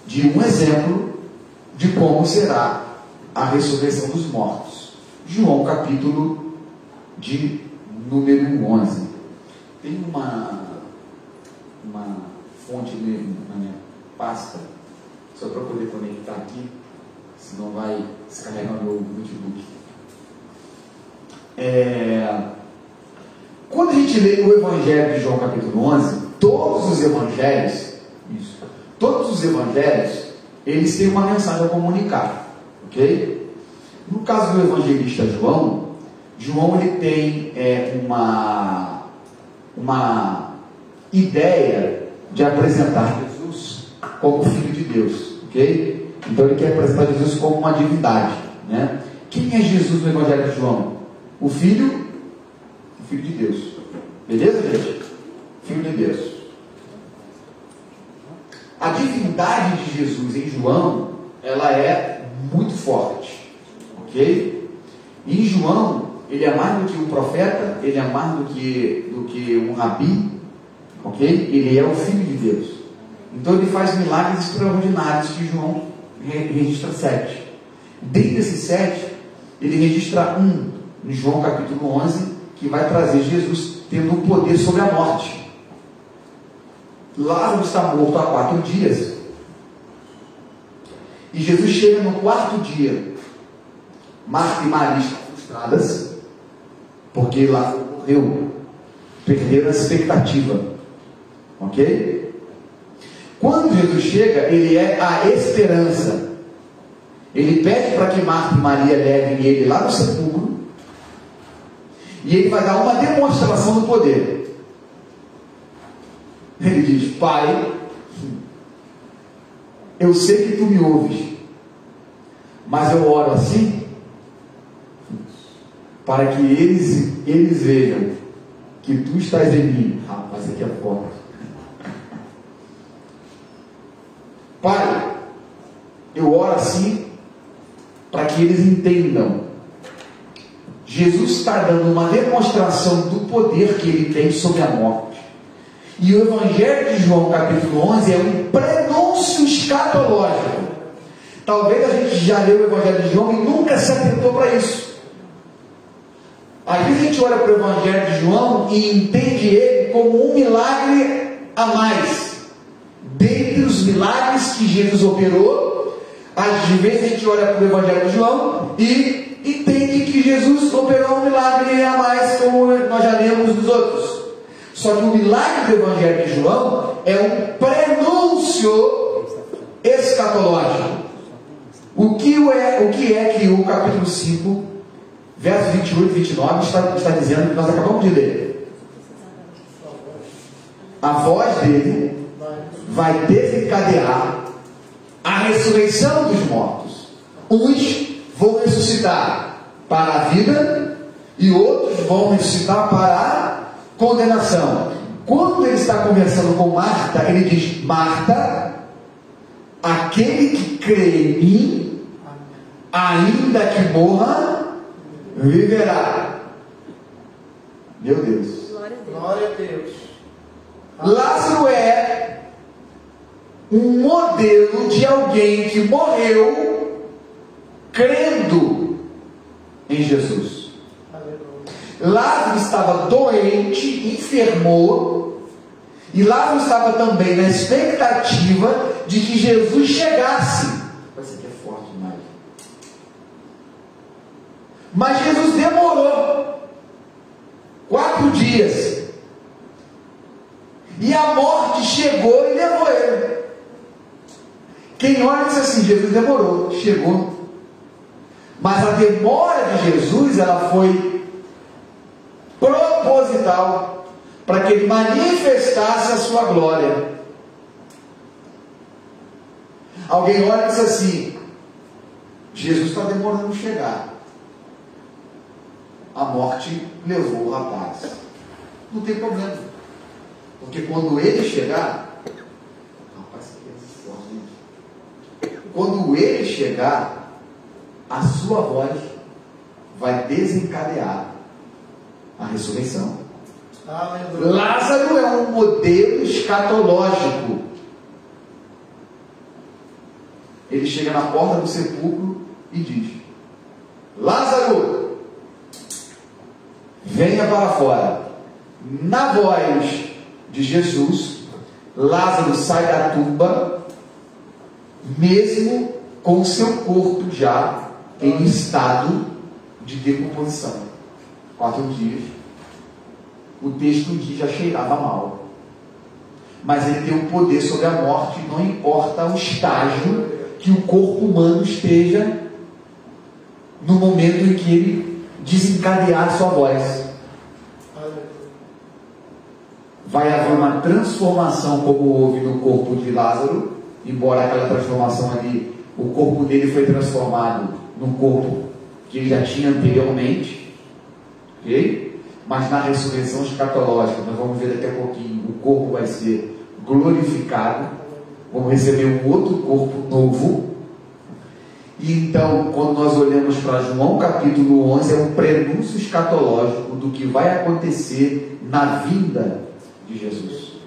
De um exemplo de como será a ressurreição dos mortos. João capítulo de número 11. Tem uma fonte na minha pasta, só para poder conectar aqui, senão vai descarregar o meu notebook. Quando a gente lê o Evangelho de João capítulo 11, todos os evangelhos, todos os evangelhos, eles têm uma mensagem a comunicar, ok? No caso do evangelista João, ele tem uma ideia de apresentar Jesus como Filho de Deus, ok? Então ele quer apresentar Jesus como uma divindade, né? Quem é Jesus no Evangelho de João? O Filho de Deus. Beleza, gente? Filho de Deus. A divindade de Jesus em João, ela é muito forte, ok? Em João, ele é mais do que um profeta, ele é mais do que um rabi, ok? Ele é o Filho de Deus. Então ele faz milagres extraordinários que João registra 7. Dentre esses 7, ele registra em João capítulo 11, que vai trazer Jesus tendo um poder sobre a morte. Lázaro está morto há 4 dias. E Jesus chega no 4º dia. Marta e Maria estão frustradas, porque Lázaro morreu. Perderam a expectativa. Ok? Quando Jesus chega, ele é a esperança. Ele pede para que Marta e Maria levem ele lá no sepulcro. E ele vai dar uma demonstração do poder. Ele diz: Pai, eu sei que tu me ouves, mas eu oro assim para que eles vejam que tu estás em mim. Rapaz, isso aqui é forte. Pai, eu oro assim para que eles entendam. Jesus está dando uma demonstração do poder que ele tem sobre a morte. E o Evangelho de João, capítulo 11, é um prenúncio escatológico. Talvez a gente já leu o Evangelho de João e nunca se atentou para isso. Às vezes a gente olha para o Evangelho de João e entende ele como um milagre a mais. Dentre os milagres que Jesus operou, às vezes a gente olha para o Evangelho de João e entende que Jesus operou um milagre a mais, como nós já lemos dos outros. Só que o milagre do Evangelho de João é um prenúncio escatológico. O que é que o capítulo 5, versos 28 e 29 está dizendo, que nós acabamos de ler? A voz dele vai desencadear a ressurreição dos mortos. Uns vão ressuscitar para a vida e outros vão ressuscitar para a condenação. Quando ele está conversando com Marta, ele diz: Marta, aquele que crê em mim, ainda que morra, viverá. Meu Deus. Glória a Deus. Lázaro é um modelo de alguém que morreu crendo em Jesus. Lázaro estava doente, enfermou, e Lázaro estava também na expectativa de que Jesus chegasse. Isso aqui é forte demais. Mas Jesus demorou 4 dias. E a morte chegou e levou ele. Quem olha diz assim: Jesus demorou, chegou. Mas a demora de Jesus, ela foi proposital, para que ele manifestasse a sua glória. Alguém olha e diz assim: Jesus está demorando chegar. A morte levou o rapaz. Não tem problema, porque quando ele chegar, quando ele chegar, a sua voz vai desencadear a ressurreição. Lázaro é um modelo escatológico. Ele chega na porta do sepulcro e diz: Lázaro, venha para fora. Na voz de Jesus, Lázaro sai da tumba, mesmo com seu corpo já em estado de decomposição. 4 dias. O texto diz: já cheirava mal. mas ele tem um poder sobre a morte, não importa o estágio que o corpo humano esteja no momento em que ele desencadear sua voz. Vai haver uma transformação, como houve no corpo de Lázaro, embora aquela transformação ali, o corpo dele foi transformado num corpo que ele já tinha anteriormente, ok? Mas na ressurreição escatológica, nós vamos ver daqui a pouquinho, o corpo vai ser glorificado, vamos receber um outro corpo novo. E então, quando nós olhamos para João capítulo 11, é um prenúncio escatológico do que vai acontecer na vinda de Jesus.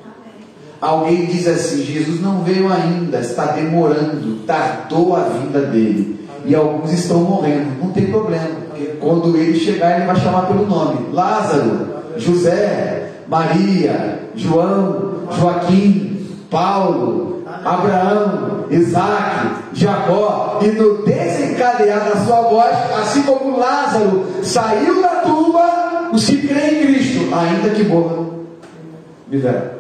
Alguém diz assim: Jesus não veio ainda, está demorando, tardou a vinda dele, e alguns estão morrendo. Não tem problema, porque quando ele chegar, ele vai chamar pelo nome: Lázaro, José, Maria, João, Joaquim, Paulo, Abraão, Isaac, Jacó, e no desencadear da sua voz, assim como Lázaro saiu da tumba, os que creem em Cristo, ainda que morram, viverão.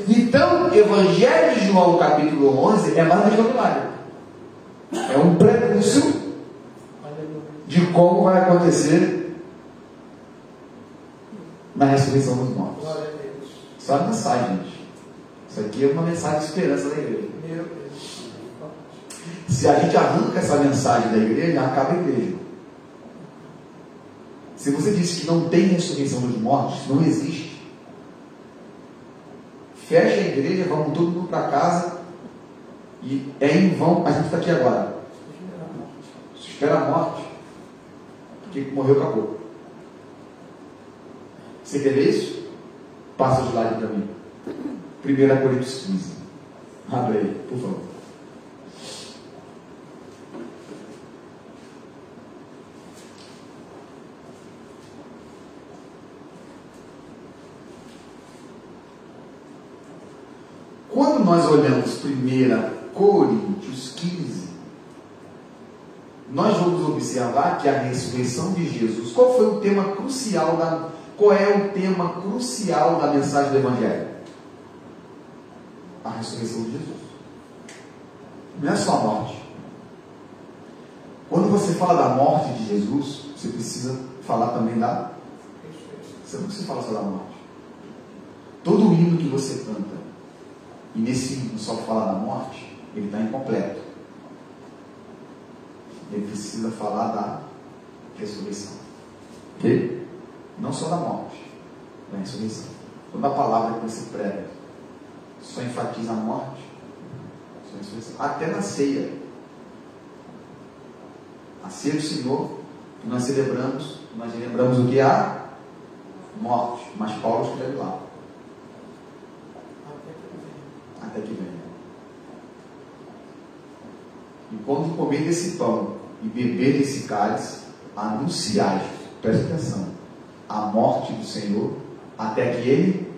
Então, o Evangelho de João capítulo 11 é mais vocabulário, é um prenúncio de como vai acontecer na ressurreição dos mortos. Só a mensagem, gente. Isso aqui é uma mensagem de esperança da igreja. Se a gente arranca essa mensagem da igreja, acaba a igreja. Se você disse que não tem ressurreição dos mortos, não existe. Fecha a igreja, vamos todo mundo para casa, e é em vão. A gente está aqui agora. Se espera a morte, porque morreu, acabou. Você quer ver isso? Passa o slide para mim. 1 Coríntios 15. Abre aí, por favor. Quando nós olhamos 1 Coríntios 15, nós vamos observar que a ressurreição de Jesus, qual foi o tema crucial qual é o tema crucial da mensagem do Evangelho? A ressurreição de Jesus. Não é só a morte. Quando você fala da morte de Jesus, você precisa falar também da... Você não precisa falar só da morte. Todo o hino que você canta, e nesse hino só fala da morte, ele está incompleto. Ele precisa falar da ressurreição. Ok? Não só da morte, da ressurreição. Toda a palavra que você prega só enfatiza a morte, só a ressurreição. Até na ceia. A ceia do Senhor, que nós celebramos o que? A morte. Mas Paulo escreve lá. Até que venha. E quando comer desse pão e beber desse cálice, anunciai, presta atenção, a morte do Senhor, até que Ele,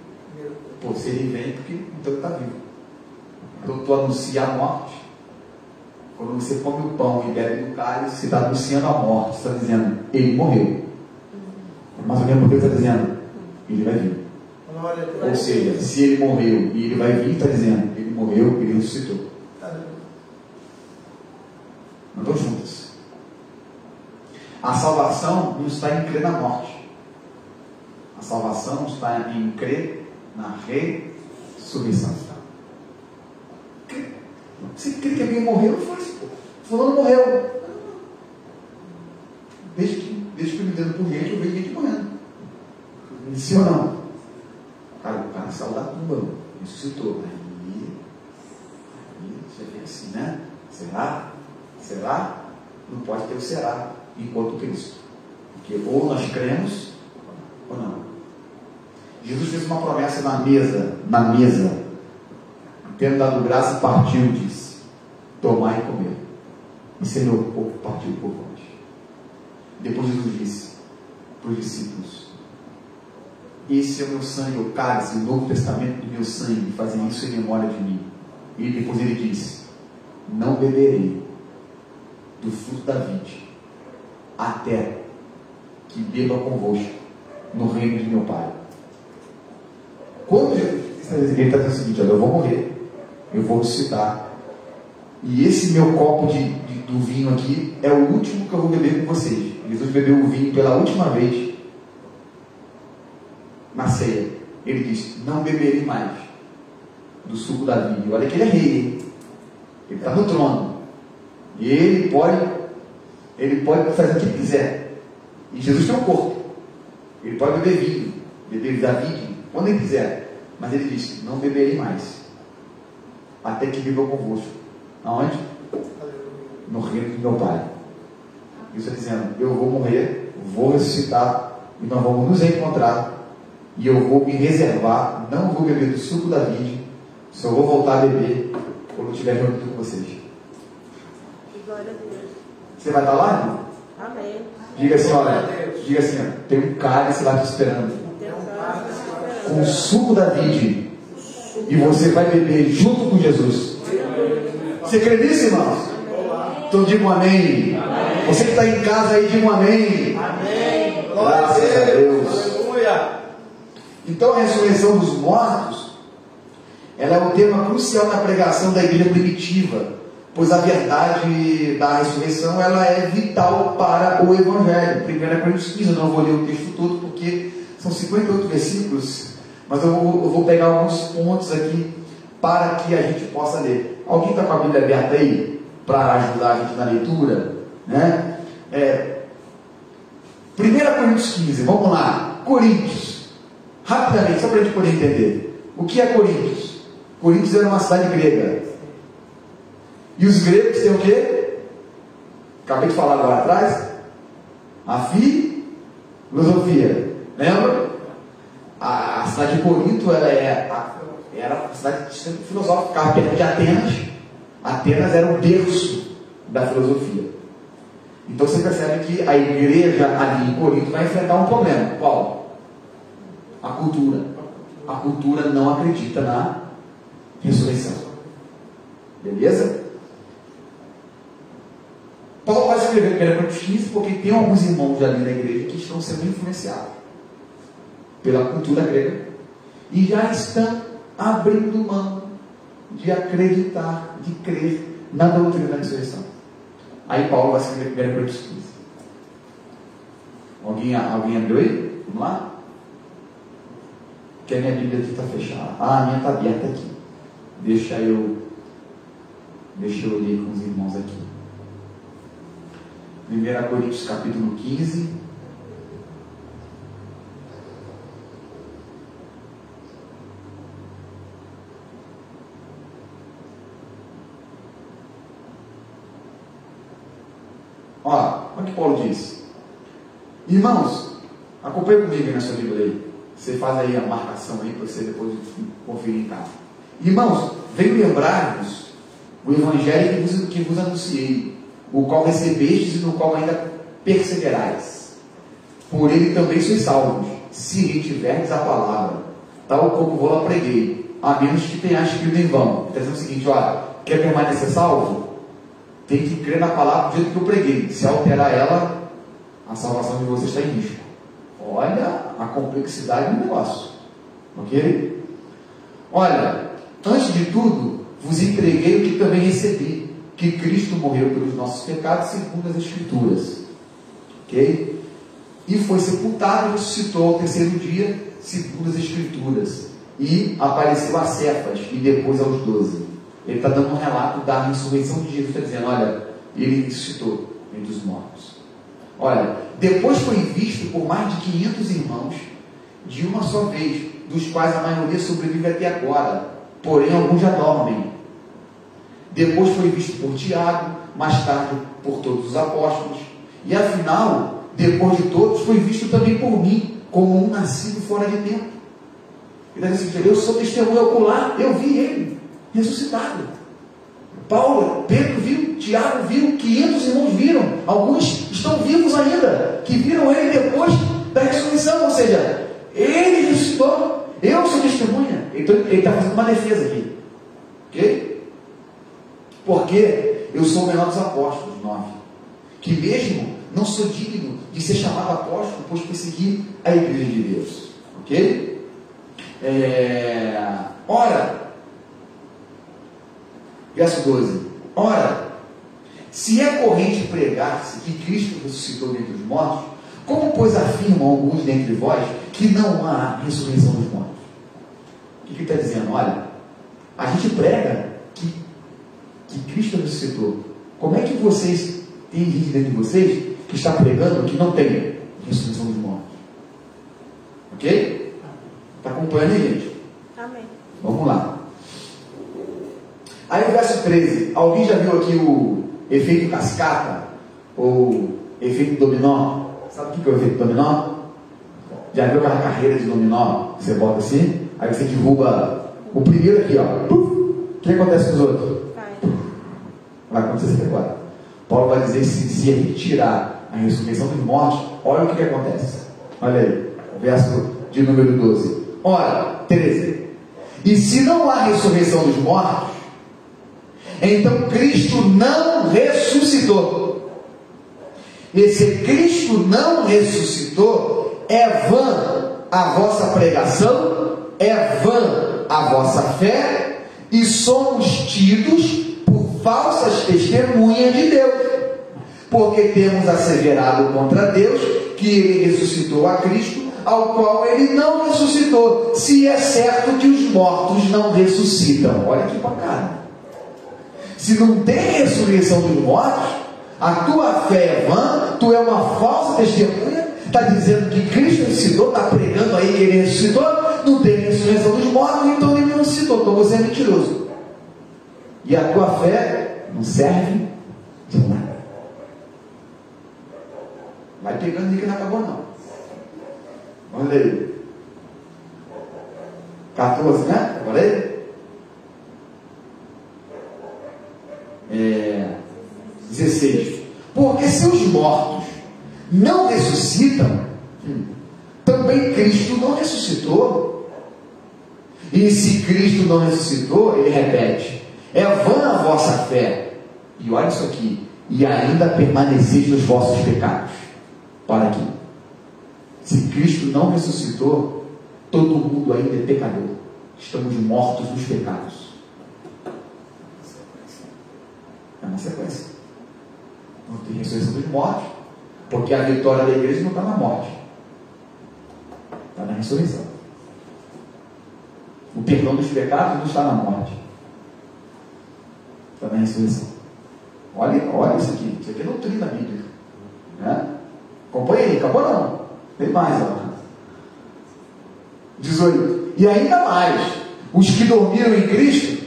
se Ele vem, porque então Ele está vivo. Então tu anuncia a morte. Quando você come o pão e bebe do cálice, você está anunciando a morte, você está dizendo, Ele morreu. Mas ao mesmo tempo você está dizendo, Ele vai vir. Ou seja, se Ele morreu e Ele vai vir, está dizendo, Ele morreu, Ele ressuscitou. Andam juntas. A salvação não está em crer na morte. A salvação está em crer na ressurreição. Você crê que alguém morreu? Fala assim, fulano morreu. Desde que eu me dando por gente, eu vejo gente morrendo. Sim ou não? O cara saiu da tumba, ressuscitou. Aí você vê assim, né? Será? Será? Não pode ter o será enquanto Cristo. Porque ou nós cremos ou não. Jesus fez uma promessa na mesa, tendo dado graça, partiu e disse, tomai e comer. E Senhor, o povo partiu por vós. Depois Jesus disse para os discípulos, esse é o meu sangue, o cálice, o Novo Testamento do meu sangue, fazem isso em memória de mim. E depois ele disse, não beberei do fruto da vide, até que beba convosco no reino de meu Pai. Quando Ele está dizendo o seguinte: olha, eu vou morrer, eu vou ressuscitar, e esse meu copo do vinho aqui é o último que eu vou beber com vocês. Jesus bebeu o vinho pela última vez na ceia. Ele disse: não beberei mais do suco da vide. Olha que ele é rei, hein? Ele está no trono, e ele pode fazer o que ele quiser. E Jesus tem um corpo, ele pode beber vinho, beber da vide quando ele quiser, mas ele disse: não beberei mais até que viva convosco. Aonde? No reino do meu Pai. Isso é dizendo: eu vou morrer, vou ressuscitar, e nós vamos nos encontrar, e eu vou me reservar, não vou beber do suco da vide, só vou voltar a beber quando estiver reunido com vocês. Glória a Deus. Você vai estar lá, irmão? Amém. Diga assim, olha, diga assim, ó, tem um cálice lá te esperando, com o suco da vide, e você vai beber junto com Jesus. Você crê nisso, irmãos? Então diga um amém. Você que está em casa aí, diga um amém. Amém. Graças a Deus. Aleluia. Então a ressurreição dos mortos, ela é um tema crucial na pregação da igreja primitiva, pois a verdade da ressurreição, ela é vital para o Evangelho. 1 Coríntios 15, eu não vou ler o texto todo porque são 58 versículos, mas eu vou pegar alguns pontos aqui para que a gente possa ler. Alguém está com a Bíblia aberta aí para ajudar a gente na leitura, né? 1 Coríntios 15, vamos lá. Coríntios, rapidamente, só para a gente poder entender. O que é Coríntios? Coríntios era uma cidade grega. E os gregos têm o quê? Acabei de falar agora atrás. A filosofia. Lembra? A cidade de Corinto era a cidade filosófica, ficava perto de Atenas. Atenas era o berço da filosofia. Então você percebe que a igreja ali em Corinto vai enfrentar um problema. Qual? A cultura. A cultura não acredita na ressurreição. Beleza? Paulo vai escrever 1 Coríntios 15 porque tem alguns irmãos ali na igreja que estão sendo influenciados pela cultura grega e já estão abrindo mão de acreditar, de crer na doutrina da ressurreição. Aí Paulo vai escrever 1 Coríntios 15. Alguém abriu aí? Vamos lá? Que a minha Bíblia está fechada. Ah, a minha está aberta aqui. Deixa eu ler com os irmãos aqui. 1 Coríntios capítulo 15. Olha o que Paulo diz. Irmãos, acompanhe comigo aí na sua Bíblia aí. Você faz aí a marcação aí para você depois conferir em casa. Irmãos, venho lembrar-vos o Evangelho que vos anunciei, o qual recebestes e no qual ainda perseverais. Por ele também sois salvos, se retiverdes a palavra, tal como vou lá preguei, a menos que tenhais crido em vão. Está dizendo o seguinte: olha, quer permanecer salvo? Tem que crer na palavra do jeito que eu preguei. Se alterar ela, a salvação de vocês está em risco. Olha a complexidade do negócio. Ok? Olha, antes de tudo, vos entreguei o que também recebi, que Cristo morreu pelos nossos pecados segundo as Escrituras. Ok? E foi sepultado e ressuscitou ao terceiro dia segundo as Escrituras. E apareceu a Cefas e depois aos 12. Ele está dando um relato da ressurreição de Jesus, está dizendo: olha, ele ressuscitou entre os mortos. Olha, depois foi visto por mais de 500 irmãos de uma só vez, dos quais a maioria sobrevive até agora, porém alguns já dormem. Depois foi visto por Tiago, mais tarde por todos os apóstolos, e afinal, depois de todos, foi visto também por mim, como um nascido fora de tempo. Ele diz assim: eu sou testemunha ocular, eu vi ele ressuscitado. Paulo, Pedro viu, Tiago viu, 500 irmãos viram, alguns estão vivos ainda, que viram ele depois da ressurreição, ou seja, ele ressuscitou, eu sou testemunha. Então ele está fazendo uma defesa aqui, ok? Porque eu sou o menor dos apóstolos, 9, que mesmo não sou digno de ser chamado apóstolo, pois persegui a igreja de Deus, ok? Ora, verso 12, ora, se é corrente pregar-se que Cristo ressuscitou dentre os mortos, como pois afirmam alguns dentre vós que não há ressurreição dos mortos? O que ele está dizendo? Olha, a gente prega que Cristo ressuscitou. Como é que vocês, tem gente dentro de vocês que está pregando que não tem ressurreição dos mortos? Ok? Está acompanhando aí, gente? Amém. Vamos lá. Aí o verso 13. Alguém já viu aqui o efeito cascata? Ou efeito dominó? Sabe o que é o efeito dominó? Já viu aquela carreira de dominó? Você bota assim, aí você derruba o primeiro aqui, ó. O que acontece com os outros? Vai acontecer aqui agora. Paulo vai dizer que se a gente tirar a ressurreição dos mortos, olha o que acontece. Olha aí, verso de número 12. Ora, 13. E se não há ressurreição dos mortos, então Cristo não ressuscitou. E se Cristo não ressuscitou, é vã a vossa pregação, é vã a vossa fé, e somos tidos por falsas testemunhas de Deus, porque temos asseverado contra Deus que Ele ressuscitou a Cristo, ao qual Ele não ressuscitou, se é certo que os mortos não ressuscitam. Olha que pancada. Se não tem ressurreição dos mortos, a tua fé é vã, tu é uma falsa testemunha, está dizendo que Cristo ressuscitou, está pregando aí que Ele ressuscitou, não tem ressurreição dos mortos, então Ele não ressuscitou, então você é mentiroso. E a tua fé não serve de nada. Vai pegando aí que não acabou não. Olha aí. 14, né? Olha aí. 16. Porque se os mortos não ressuscitam, também Cristo não ressuscitou. E se Cristo não ressuscitou, ele repete, é vã a vossa fé. E olha isso aqui, e ainda permaneceis nos vossos pecados. Para aqui. Se Cristo não ressuscitou, todo mundo ainda é pecador. Estamos mortos nos pecados. É uma sequência. Não tem ressurreição dos mortos, porque a vitória da igreja não está na morte, está na ressurreição. O perdão dos pecados não está na morte, está na ressurreição. Olha isso aqui é doutrina bíblica, né? Acompanha aí, acabou não? Tem mais, ó. 18. E ainda mais, os que dormiram em Cristo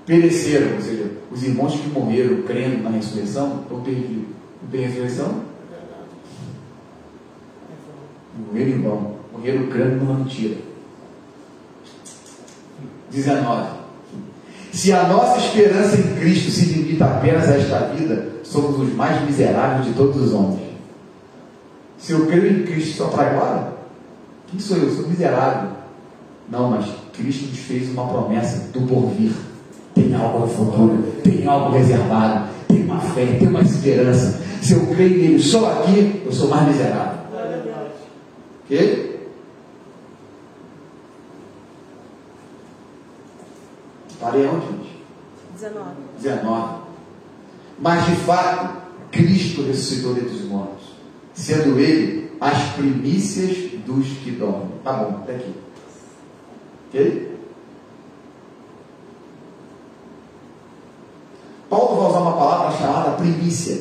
pereceram, ou seja, os irmãos que morreram crendo na ressurreição estão perdidos. Não tem ressurreição? Morreram em vão, morreram crendo numa mentira. 19. Se a nossa esperança em Cristo se limita apenas a esta vida, somos os mais miseráveis de todos os homens. Se eu creio em Cristo só para agora, quem sou eu? Sou miserável. Não, mas Cristo nos fez uma promessa do porvir. Tem algo no futuro, tem algo reservado, tem uma fé, tem uma esperança. Se eu creio nele só aqui, eu sou mais miserável. Ok? Parei onde, gente? 19. Mas de fato, Cristo ressuscitou dentre os mortos, sendo Ele as primícias dos que dormem. Tá bom, até aqui. Ok? Paulo vai usar uma palavra chamada primícia.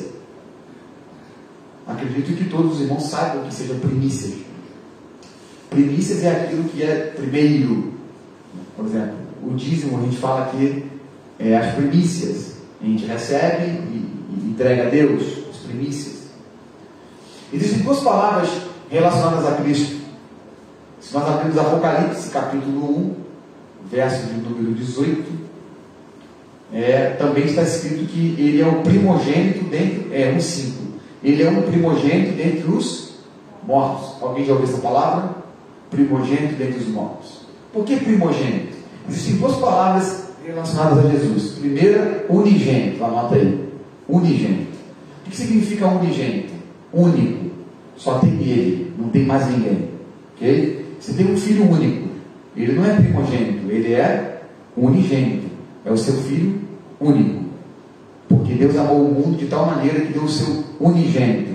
Acredito que todos os irmãos saibam que sejam primícias. Primícias é aquilo que é primeiro. Por exemplo, o dízimo, a gente fala que é as primícias. A gente recebe e entrega a Deus as primícias. Existem duas palavras relacionadas a Cristo. Se nós abrirmos Apocalipse, capítulo 1, verso de número 18, também está escrito que ele é o primogênito dentre, 1,5. Ele é um primogênito dentre os mortos. Alguém já ouviu essa palavra? Primogênito dentre os mortos. Por que primogênito? Existem duas palavras relacionadas a Jesus. Primeira, unigênito. Anota aí. Unigênito. O que significa unigênito? Único. Só tem ele, não tem mais ninguém. Ok? Você tem um filho único. Ele não é primogênito, ele é unigênito, é o seu Filho único. Porque Deus amou o mundo de tal maneira que deu o seu unigênito,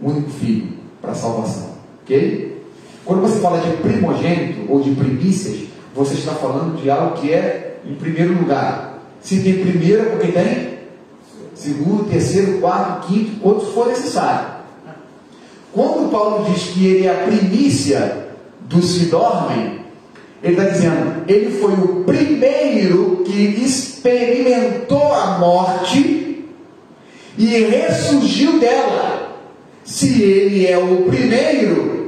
único Filho, para a salvação. Ok? Quando você fala de primogênito ou de primícias, você está falando de algo que é em primeiro lugar. Se tem primeiro, é porque tem segundo, terceiro, quarto, quinto, quantos for necessário. Quando Paulo diz que ele é a primícia dos que dormem, ele está dizendo, ele foi o primeiro que experimentou a morte e ressurgiu dela. Se ele é o primeiro,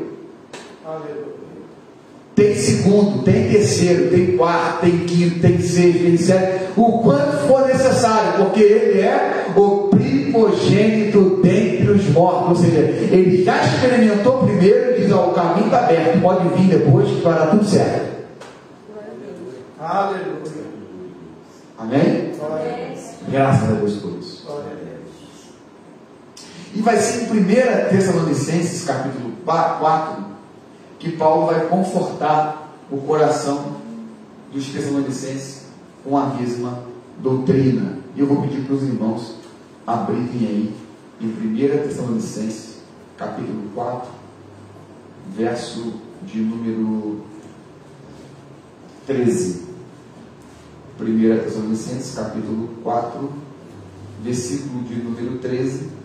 tem segundo, tem terceiro, tem quarto, tem quinto, tem sexto, tem sétimo, o quanto for necessário, porque ele é o primogênito dentre os mortos. Ou seja, ele já experimentou primeiro e diz, ó, o caminho está aberto, pode vir depois que vai dar tudo certo. Aleluia. Amém? Graças a Deus por isso. E vai ser em 1 Tessalonicenses capítulo 4 que Paulo vai confortar o coração dos Tessalonicenses com a mesma doutrina. E eu vou pedir para os irmãos abrirem aí em 1 Tessalonicenses capítulo 4, verso de número 13. 1 Tessalonicenses capítulo 4, versículo de número 13.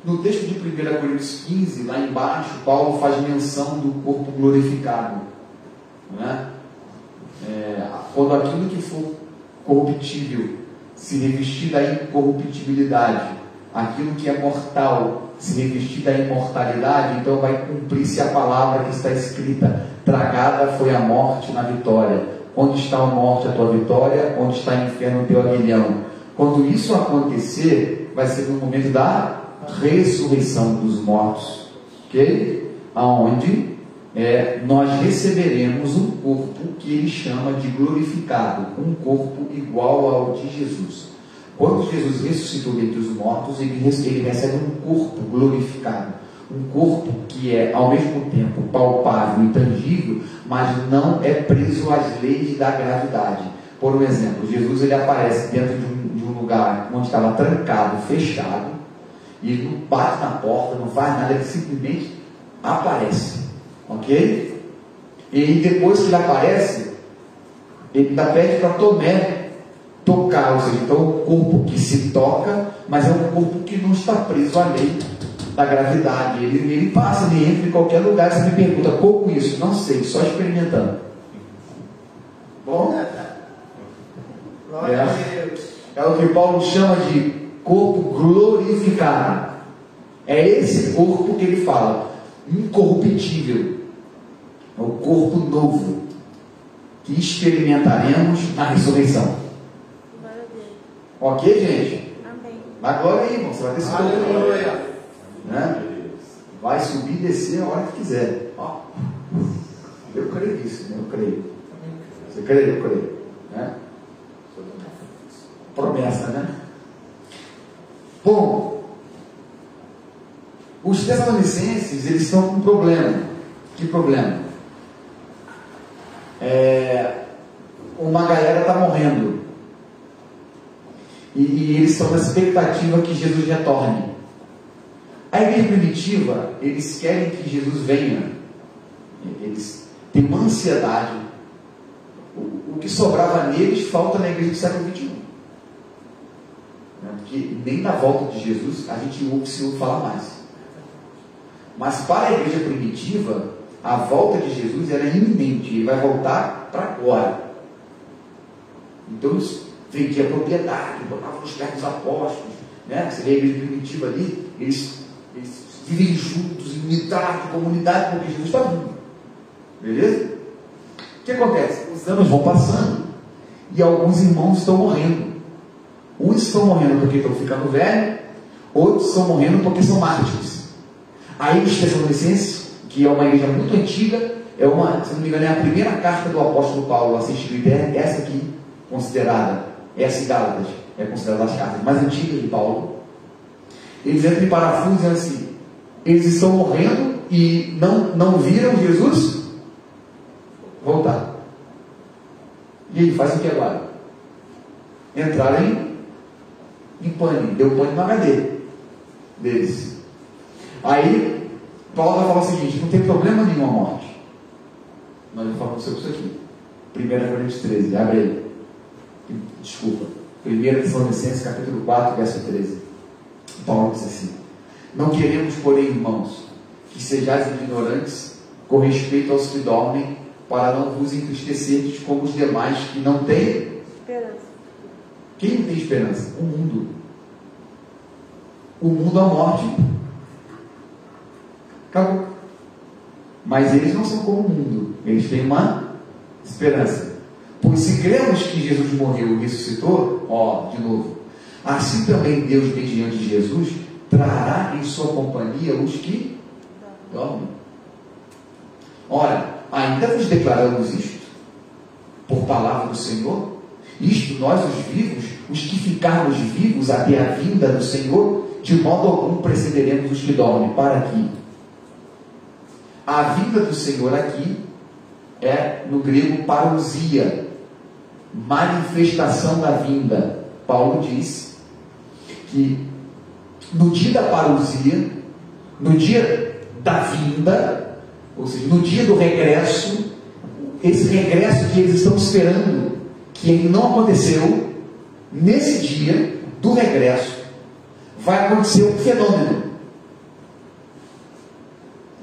No texto de 1 Coríntios 15, lá embaixo, Paulo faz menção do corpo glorificado, não é? Quando aquilo que for corruptível se revestir da incorruptibilidade, aquilo que é mortal se revestir da imortalidade, então vai cumprir-se a palavra que está escrita: tragada foi a morte na vitória. Onde está a morte, a tua vitória? Onde está o inferno, o teu aguilhão? Quando isso acontecer, vai ser no momento da ressurreição dos mortos, ok? Aonde nós receberemos um corpo que ele chama de glorificado, um corpo igual ao de Jesus. Quando Jesus ressuscitou dentre os mortos, ele recebe um corpo glorificado, um corpo que é ao mesmo tempo palpável e tangível, mas não é preso às leis da gravidade. Por um exemplo, Jesus ele aparece dentro de um lugar onde estava trancado, fechado, e ele não bate na porta, não faz nada, ele simplesmente aparece, ok? E depois que ele aparece, ele ainda pede para Tomé tocar, ou seja, então é um corpo que se toca, mas é um corpo que não está preso à lei da gravidade. Ele passa, ele entra em qualquer lugar. Você me pergunta, como isso? Não sei, só experimentando. Bom? É o que Paulo chama de corpo glorificado. É esse corpo que ele fala, incorruptível. É o corpo novo que experimentaremos na ressurreição. Ok, gente? Amém. Mas glória aí, irmão. Você vai ter esse corpo, né? Vai subir e descer a hora que quiser. Ó. Eu creio nisso, né? Eu creio. Você crê? Eu creio, né? Promessa, né? Bom, os Tessalonicenses, eles estão com um problema. Que problema? Uma galera está morrendo. E eles estão na expectativa que Jesus retorne. A igreja primitiva, eles querem que Jesus venha. Eles têm uma ansiedade. O que sobrava neles falta na igreja do século XXI. Porque nem na volta de Jesus a gente ouve falar mais. Mas para a igreja primitiva, a volta de Jesus era iminente. Ele vai voltar para agora. Então eles vendiam propriedade, botavam nos pés dos apóstolos, né? Você vê a igreja primitiva ali, eles vivem juntos, em unidade, comunidade, porque Jesus está vindo. Beleza? O que acontece? Os anos vão passando e alguns irmãos estão morrendo. Uns estão morrendo porque estão ficando velhos, outros estão morrendo porque são mártires. Aí os Tessalonicenses, que é uma igreja muito antiga, se não me engano, é a primeira carta do apóstolo Paulo a ser escrita, essa aqui, considerada essa em Gálatas é considerada as cartas mais antigas de Paulo. Eles entram em parafuso dizendo assim: eles estão morrendo e não viram Jesus voltar. E ele faz o que agora? Entraram em pânico, deu pânico na HD deles. Aí Paulo vai falar o seguinte: não tem problema nenhum a morte. Nós vamos falar sobre isso aqui. 1 Coríntios 13, abre aí. Desculpa. 1 Tessalonicenses capítulo 4, verso 13. Paulo diz assim: não queremos, porém, irmãos, que sejais ignorantes com respeito aos que dormem, para não vos entristecerdes como os demais que não têm esperança. Quem não tem esperança? O mundo. O mundo é a morte. Acabou. Mas eles não são como o mundo. Eles têm uma esperança. Pois se cremos que Jesus morreu e ressuscitou, de novo, assim também Deus, mediante Jesus, trará em sua companhia os que dormem. Ora, ainda vos declaramos isto, por palavra do Senhor, isto nós os vivos, os que ficarmos vivos até a vinda do Senhor, de modo algum precederemos os que dormem. Para aqui. A vinda do Senhor aqui é, no grego, parousia, manifestação da vinda. Paulo diz que no dia da parousia, no dia da vinda, ou seja, no dia do regresso, esse regresso que eles estão esperando, que ainda não aconteceu, nesse dia do regresso, vai acontecer um fenômeno.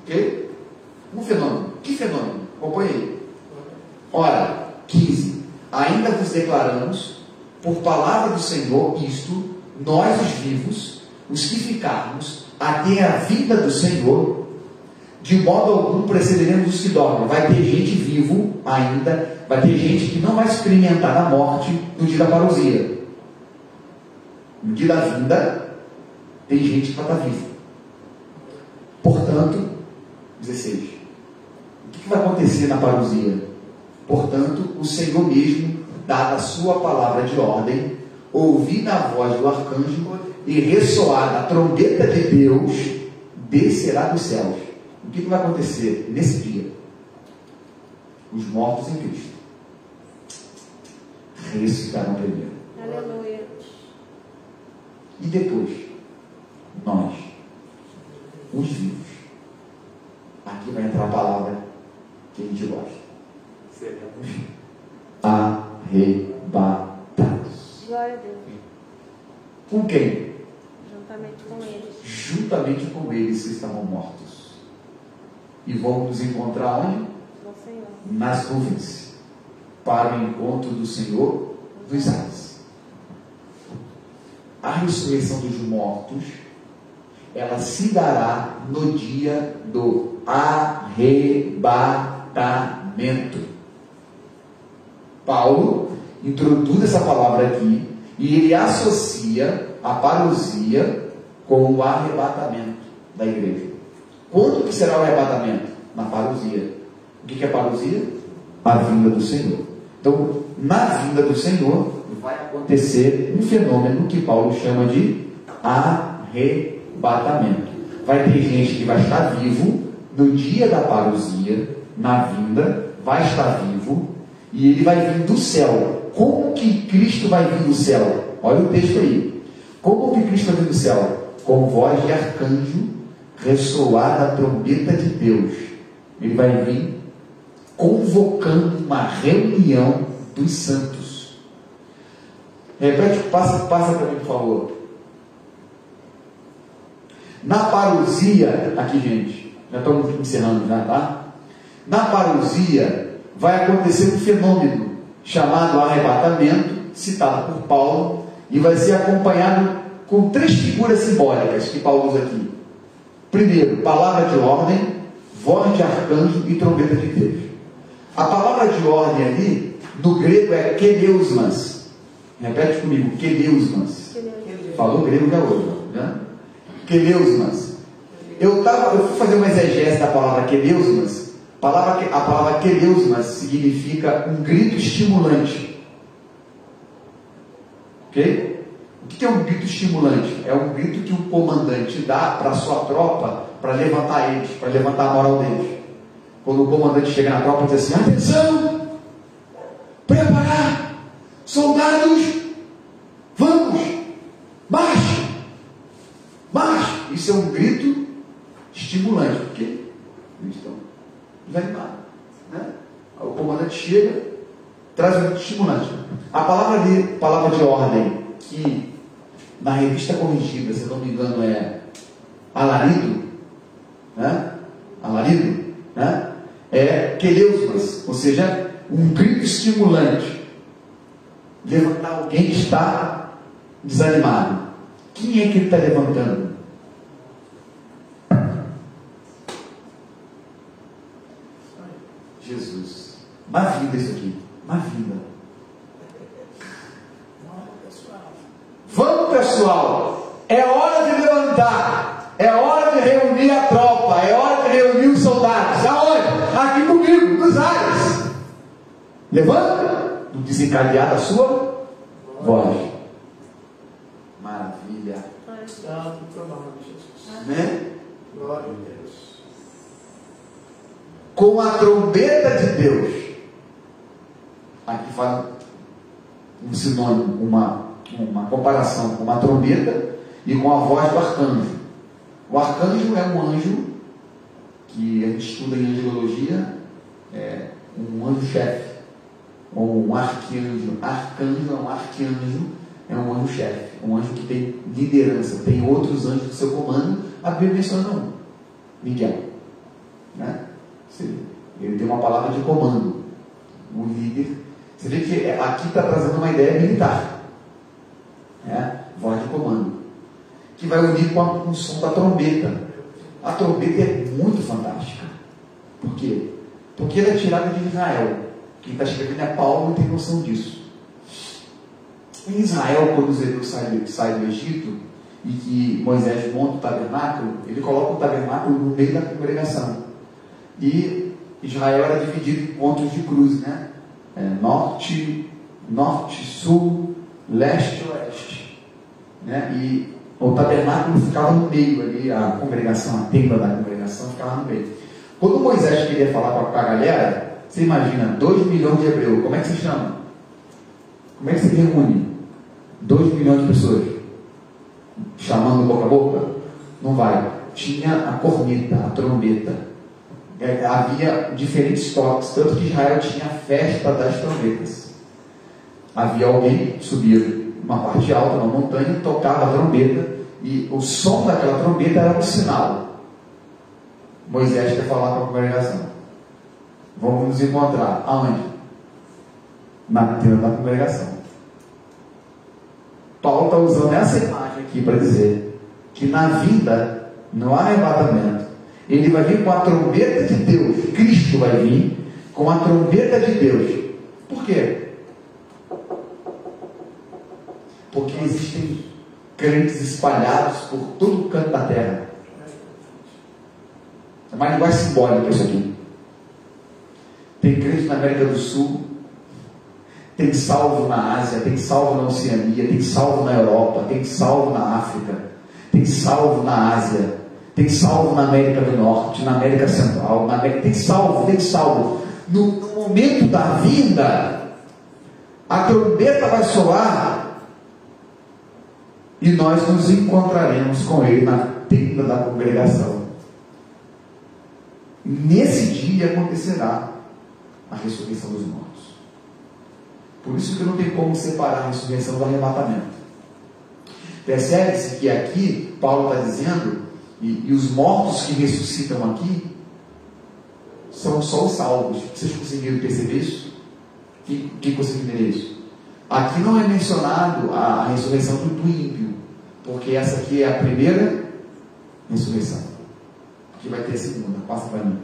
Ok? Um fenômeno. Que fenômeno? Acompanhei. Ora, 15. Ainda vos declaramos, por palavra do Senhor, isto, nós os vivos, os que ficarmos até a vinda do Senhor, de modo algum precederemos os que dormem. Vai ter gente vivo ainda, vai ter gente que não vai experimentar a morte no dia da parousia. No dia da vinda, tem gente que vai estar viva. Portanto, 16. O que vai acontecer na parousia? Portanto, o Senhor mesmo, dada a sua palavra de ordem, ouvida a voz do arcanjo e ressoada a trombeta de Deus, descerá dos céus. O que vai acontecer nesse dia? Os mortos em Cristo ressuscitarão primeiro. Aleluia. E depois, nós, os vivos. Aqui vai entrar a palavra que a gente gosta. Seremos arrebatados. Glória a Deus. Com quem? Juntamente com eles. Juntamente com eles que estavam mortos. E vamos nos encontrar onde? Com o Senhor. Nas nuvens, para o encontro do Senhor dos ares. A ressurreição dos mortos, ela se dará no dia do arrebatamento. Paulo introduz essa palavra aqui e ele associa a parousia com o arrebatamento da igreja. Quando que será o arrebatamento? Na parousia. O que é parousia? A vinda do Senhor. Então, na vinda do Senhor, vai acontecer um fenômeno que Paulo chama de arrebatamento. Vai ter gente que vai estar vivo no dia da parousia, na vinda, vai estar vivo, e ele vai vir do céu. Como que Cristo vai vir do céu? Olha o texto aí. Como que Cristo vai vir do céu? Com voz de arcanjo, ressoada a trombeta de Deus. Ele vai vir convocando uma reunião dos santos. Repete, passa para mim, por favor. Na parousia, aqui gente, já estamos encerrando já, tá? Na parousia vai acontecer um fenômeno chamado arrebatamento, citado por Paulo, e vai ser acompanhado com 3 figuras simbólicas que Paulo usa aqui. Primeiro, palavra de ordem, voz de arcanjo e trombeta de Deus. A palavra de ordem ali, no grego é keleusmas. Repete comigo, keleusmas. Falou grego já hoje, né? Keleusmas. Eu fui fazer uma exegese da palavra keleusmas. A palavra keleusmas significa um grito estimulante. Ok? O que é um grito estimulante? É um grito que o comandante dá para a sua tropa para levantar eles, para levantar a moral deles. Quando o comandante chega na tropa e diz assim: atenção! Preparar! Soldados! Vamos! Marche! Marche! Isso é um grito estimulante, porque eles estão desanimados, né? O comandante chega, traz um grito estimulante. A palavra de ordem, que na revista corrigida, se não me engano, é alarido, né? Alarido, né? É queleusmas, ou seja, um grito estimulante. Levantar alguém que está desanimado. Quem é que ele está levantando? Jesus. Má vida isso aqui. Má vida. Vamos, pessoal. É hora de levantar. É hora de reunir a tropa. É hora de reunir os soldados. Aonde? Aqui comigo, nos ares. Levanta. Do desencadear da sua voz. Maravilha. Santo teu nome, Jesus. Né? Glória a Deus. Com a trombeta de Deus. Aqui faz um sinônimo, uma comparação com uma trombeta e com a voz do arcanjo. O arcanjo é um anjo que a gente estuda em angelologia, é um anjo-chefe, ou um arcanjo. Arcanjo é um arcanjo, é um anjo-chefe, um anjo que tem liderança, tem outros anjos do seu comando. A Bíblia menciona um, Miguel, né? Ele tem uma palavra de comando, um líder. Você vê que aqui está trazendo uma ideia militar, né? Voz de comando, que vai unir com o som da trombeta. A trombeta é muito fantástica. Por quê? Porque ela é tirada de Israel. Quem está escrevendo é Paulo e tem noção disso. Em Israel, quando os hebreus saem do Egito e que Moisés monta o tabernáculo, ele coloca o tabernáculo no meio da congregação. E Israel era dividido em pontos de cruz, né? Norte, sul, leste e oeste, né? E o tabernáculo ficava no meio ali, a congregação, a tenda da congregação ficava no meio. Quando Moisés queria falar com a galera, você imagina, 2 milhões de hebreus, como é que se chama? Como é que se reúne 2 milhões de pessoas? Chamando boca a boca? Não vai. Tinha a corneta, a trombeta. Havia diferentes toques, tanto que Israel tinha a festa das trombetas. Havia alguém que subia uma parte alta, uma montanha, tocava a trombeta, e o som daquela trombeta era um sinal. Moisés quer falar com a congregação. Vamos nos encontrar. Aonde? Na tenda da congregação. Paulo está usando essa imagem aqui para dizer que na vinda, no arrebatamento, ele vai vir com a trombeta de Deus. Cristo vai vir com a trombeta de Deus. Por quê? Porque existem crentes espalhados por todo o canto da terra. É uma linguagem simbólica isso aqui. Tem crente na América do Sul, tem salvo na Ásia, tem salvo na Oceania, tem salvo na Europa, tem salvo na África, tem salvo na Ásia, tem salvo na América do Norte, na América Central, tem salvo. No momento da vinda, a trombeta vai soar e nós nos encontraremos com ele na tenda da congregação. Nesse dia acontecerá a ressurreição dos mortos. Por isso que não tem como separar a ressurreição do arrebatamento. Percebe-se que aqui Paulo está dizendo, e os mortos que ressuscitam aqui são só os salvos. Vocês conseguiram perceber isso? Quem conseguiu entender isso? Aqui não é mencionado a ressurreição do ímpio, porque essa aqui é a primeira ressurreição. Aqui vai ter a segunda. Passa para mim.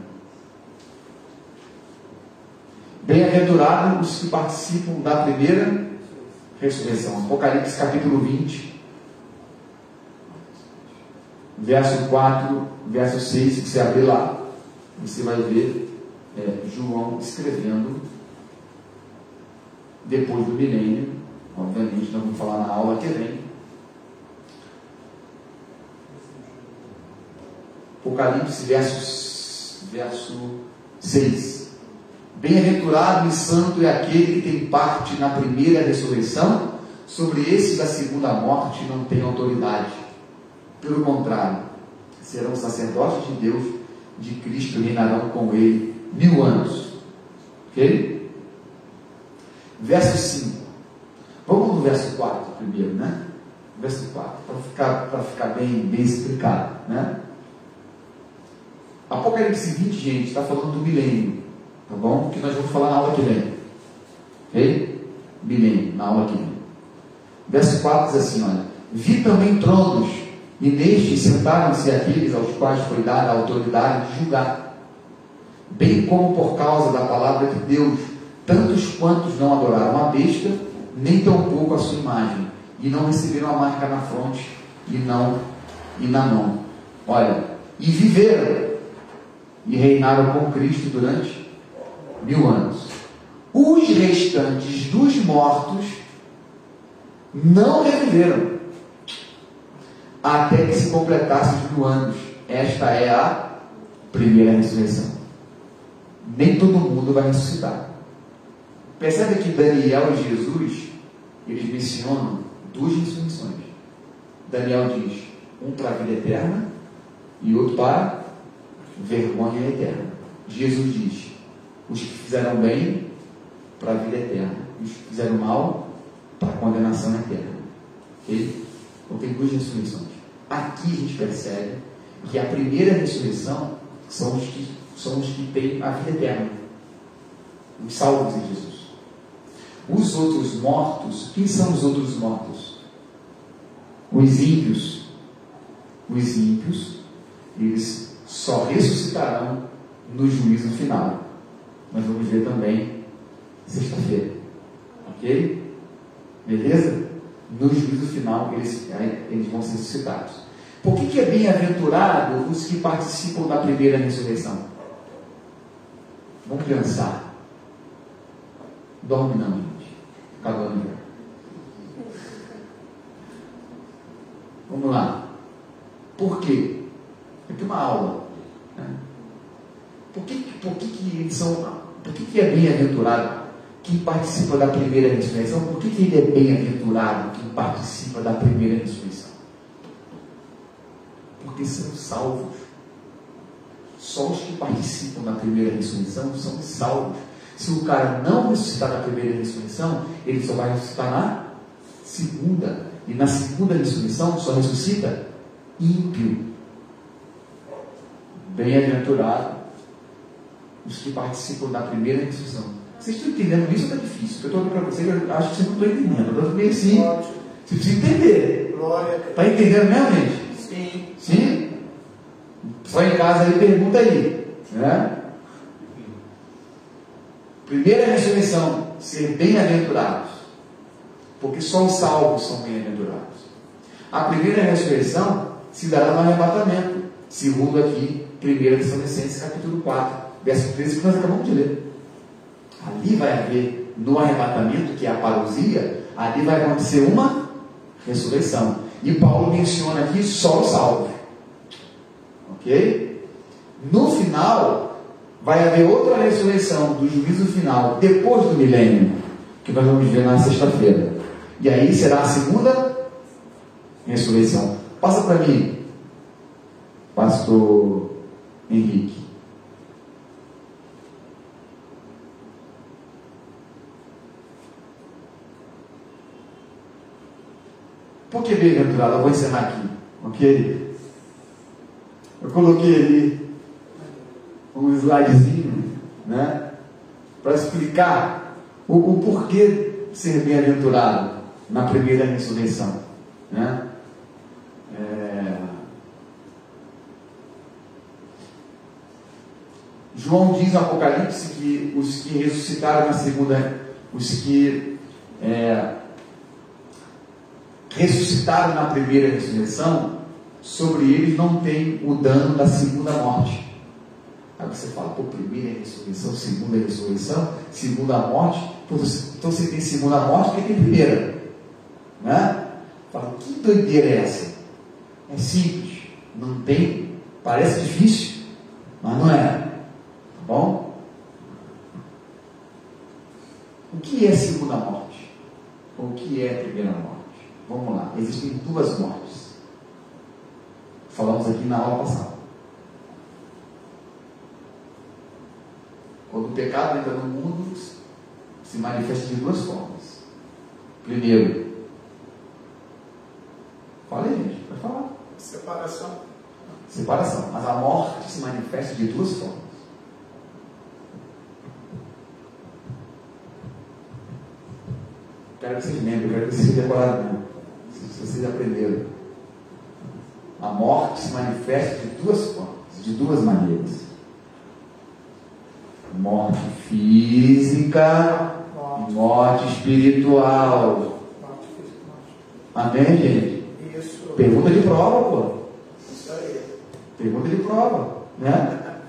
Bem-aventurados os que participam da primeira ressurreição. Apocalipse capítulo 20, verso 4, verso 6. Se você abrir lá, você vai ver João escrevendo depois do milênio Obviamente, nós vamos falar na aula que vem. Apocalipse, verso 6. Bem-aventurado e santo é aquele que tem parte na primeira ressurreição. Sobre esse da segunda morte não tem autoridade. Pelo contrário, serão sacerdotes de Deus, de Cristo, e reinarão com ele 1000 anos. Ok? Verso 5. Vamos no verso 4 primeiro, né? Verso 4, para ficar bem explicado, né? Apocalipse 20, gente, está falando do milênio, tá bom? Que nós vamos falar na aula que vem. Ok? Milênio, na aula que vem. Verso 4 diz assim, olha: vi também tronos, e nestes sentaram-se aqueles aos quais foi dada a autoridade de julgar, bem como por causa da palavra de Deus, tantos quantos não adoraram a besta, nem tampouco a sua imagem, e não receberam a marca na fronte e na mão. Olha, e viveram e reinaram com Cristo durante 1000 anos. Os restantes dos mortos não reviveram até que se completasse os 1000 anos. Esta é a primeira ressurreição. Nem todo mundo vai ressuscitar. Percebe que Daniel e Jesus, eles mencionam 2 ressurreições. Daniel diz, um para a vida eterna e outro para vergonha eterna. Jesus diz, os que fizeram bem para a vida eterna, os que fizeram mal para a condenação eterna. Ok? Então tem 2 ressurreições. Aqui a gente percebe que a primeira ressurreição são os que têm a vida eterna, os salvos em Jesus. Os outros mortos, quem são os outros mortos? Os ímpios. Os ímpios, eles só ressuscitarão no juízo final. Nós vamos ver também sexta-feira. Ok? Beleza? No juízo final eles vão ser ressuscitados. Por que é bem-aventurado os que participam da primeira ressurreição? Vamos pensar. Dorme não, gente. Acabando já. Vamos lá. Por quê? Aqui uma aula. Né? Por que é bem-aventurado quem participa da primeira ressurreição? Por que ele é bem-aventurado quem participa da primeira ressurreição? Porque são salvos. Só os que participam da primeira ressurreição são salvos. Se o cara não ressuscitar na primeira ressurreição, ele só vai ressuscitar na segunda. E na segunda ressurreição só ressuscita ímpio. Bem-aventurado os que participam da primeira ressurreição. Vocês estão entendendo isso ou está difícil? Eu estou olhando para vocês, eu acho que vocês não estão entendendo. Eu estou meio assim. Você precisa entender. Está entendendo mesmo, gente? Sim. Sim? Só em casa aí, pergunta aí. Né? Primeira ressurreição, ser bem-aventurados. Porque só os salvos são bem-aventurados. A primeira ressurreição se dará no arrebatamento, segundo aqui, 1 Tessalonicenses capítulo 4, verso 13, que nós acabamos de ler. Ali vai haver, no arrebatamento, que é a parousia, ali vai acontecer uma ressurreição. E Paulo menciona aqui só os salvos. Ok? No final, vai haver outra ressurreição do juízo final, depois do milênio, que nós vamos ver na sexta-feira. E aí será a segunda ressurreição. Passa para mim, pastor Henrique. Por que bem-aventurado? Eu vou encerrar aqui, ok? Eu coloquei ali um slidezinho, né, para explicar o porquê ser bem-aventurado na primeira ressurreição, né? João diz no Apocalipse que os que ressuscitaram na segunda, os que ressuscitaram na primeira ressurreição, sobre eles não tem o dano da segunda morte. Aí você fala, pô, primeira ressurreição, segunda morte, pô, então você tem segunda morte, porque tem primeira. né? Fala, que doideira é essa? É simples, não tem, parece difícil, mas não é, tá bom? O que é a segunda morte? O que é a primeira morte? Vamos lá, existem duas mortes. Falamos aqui na aula passada. Quando o pecado entra no mundo, se manifesta de duas formas. Primeiro, fala aí, gente, pode falar. Separação. Mas a morte se manifesta de duas formas. Quero que vocês lembrem, quero que vocês decoraram, se vocês aprenderam. A morte se manifesta de duas formas, de duas maneiras. Morte física e morte espiritual. Amém, gente? Isso. Pergunta de prova, pô. Isso aí. Pergunta de prova, né?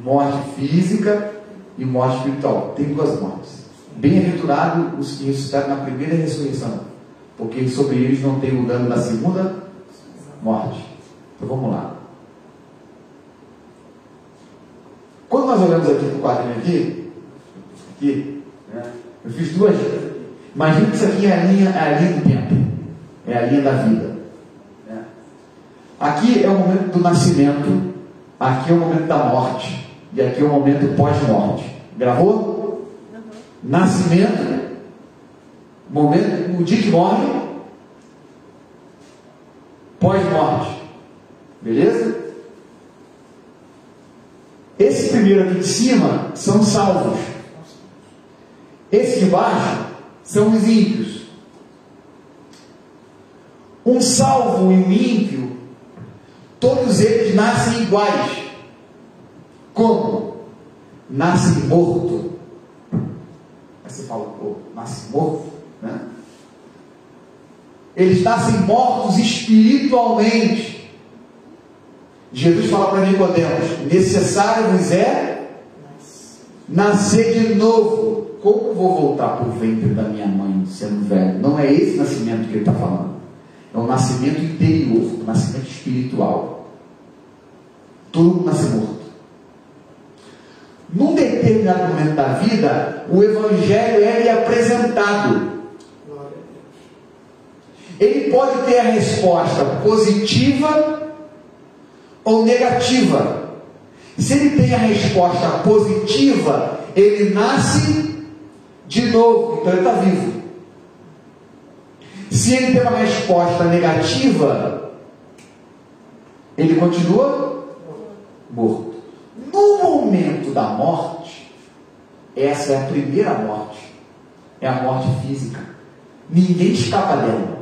Morte física e morte espiritual. Tem duas mortes. Bem-aventurados os que ressuscitaram na primeira ressurreição, porque sobre eles não tem o dano da segunda morte. Então vamos lá. Quando nós olhamos aqui para o quadrinho aqui, né, eu fiz duas. Imagina que isso aqui é a linha do tempo, é a linha da vida. Né? Aqui é o momento do nascimento, aqui é o momento da morte, e aqui é o momento pós-morte. Gravou? Nascimento, momento, o dia que morre, pós-morte. Beleza? Esse primeiro aqui de cima são salvos. Esse de baixo são os ímpios. Um salvo e um ímpio, todos eles nascem iguais. Como? Nascem morto. Aí você fala, pô, nasce morto, né? Eles nascem mortos espiritualmente. Jesus fala para Nicodemos: necessário vos é nascer de novo. Como vou voltar para o ventre da minha mãe sendo velho? Não é esse nascimento que ele está falando. É um nascimento interior, um nascimento espiritual. Todo mundo nasce morto. Num determinado momento da vida, o Evangelho é apresentado. Ele pode ter a resposta positiva ou negativa. Se ele tem a resposta positiva, ele nasce de novo, então ele está vivo. Se ele tem uma resposta negativa, ele continua morto. No momento da morte, essa é a primeira morte, é a morte física. Ninguém escapa dela.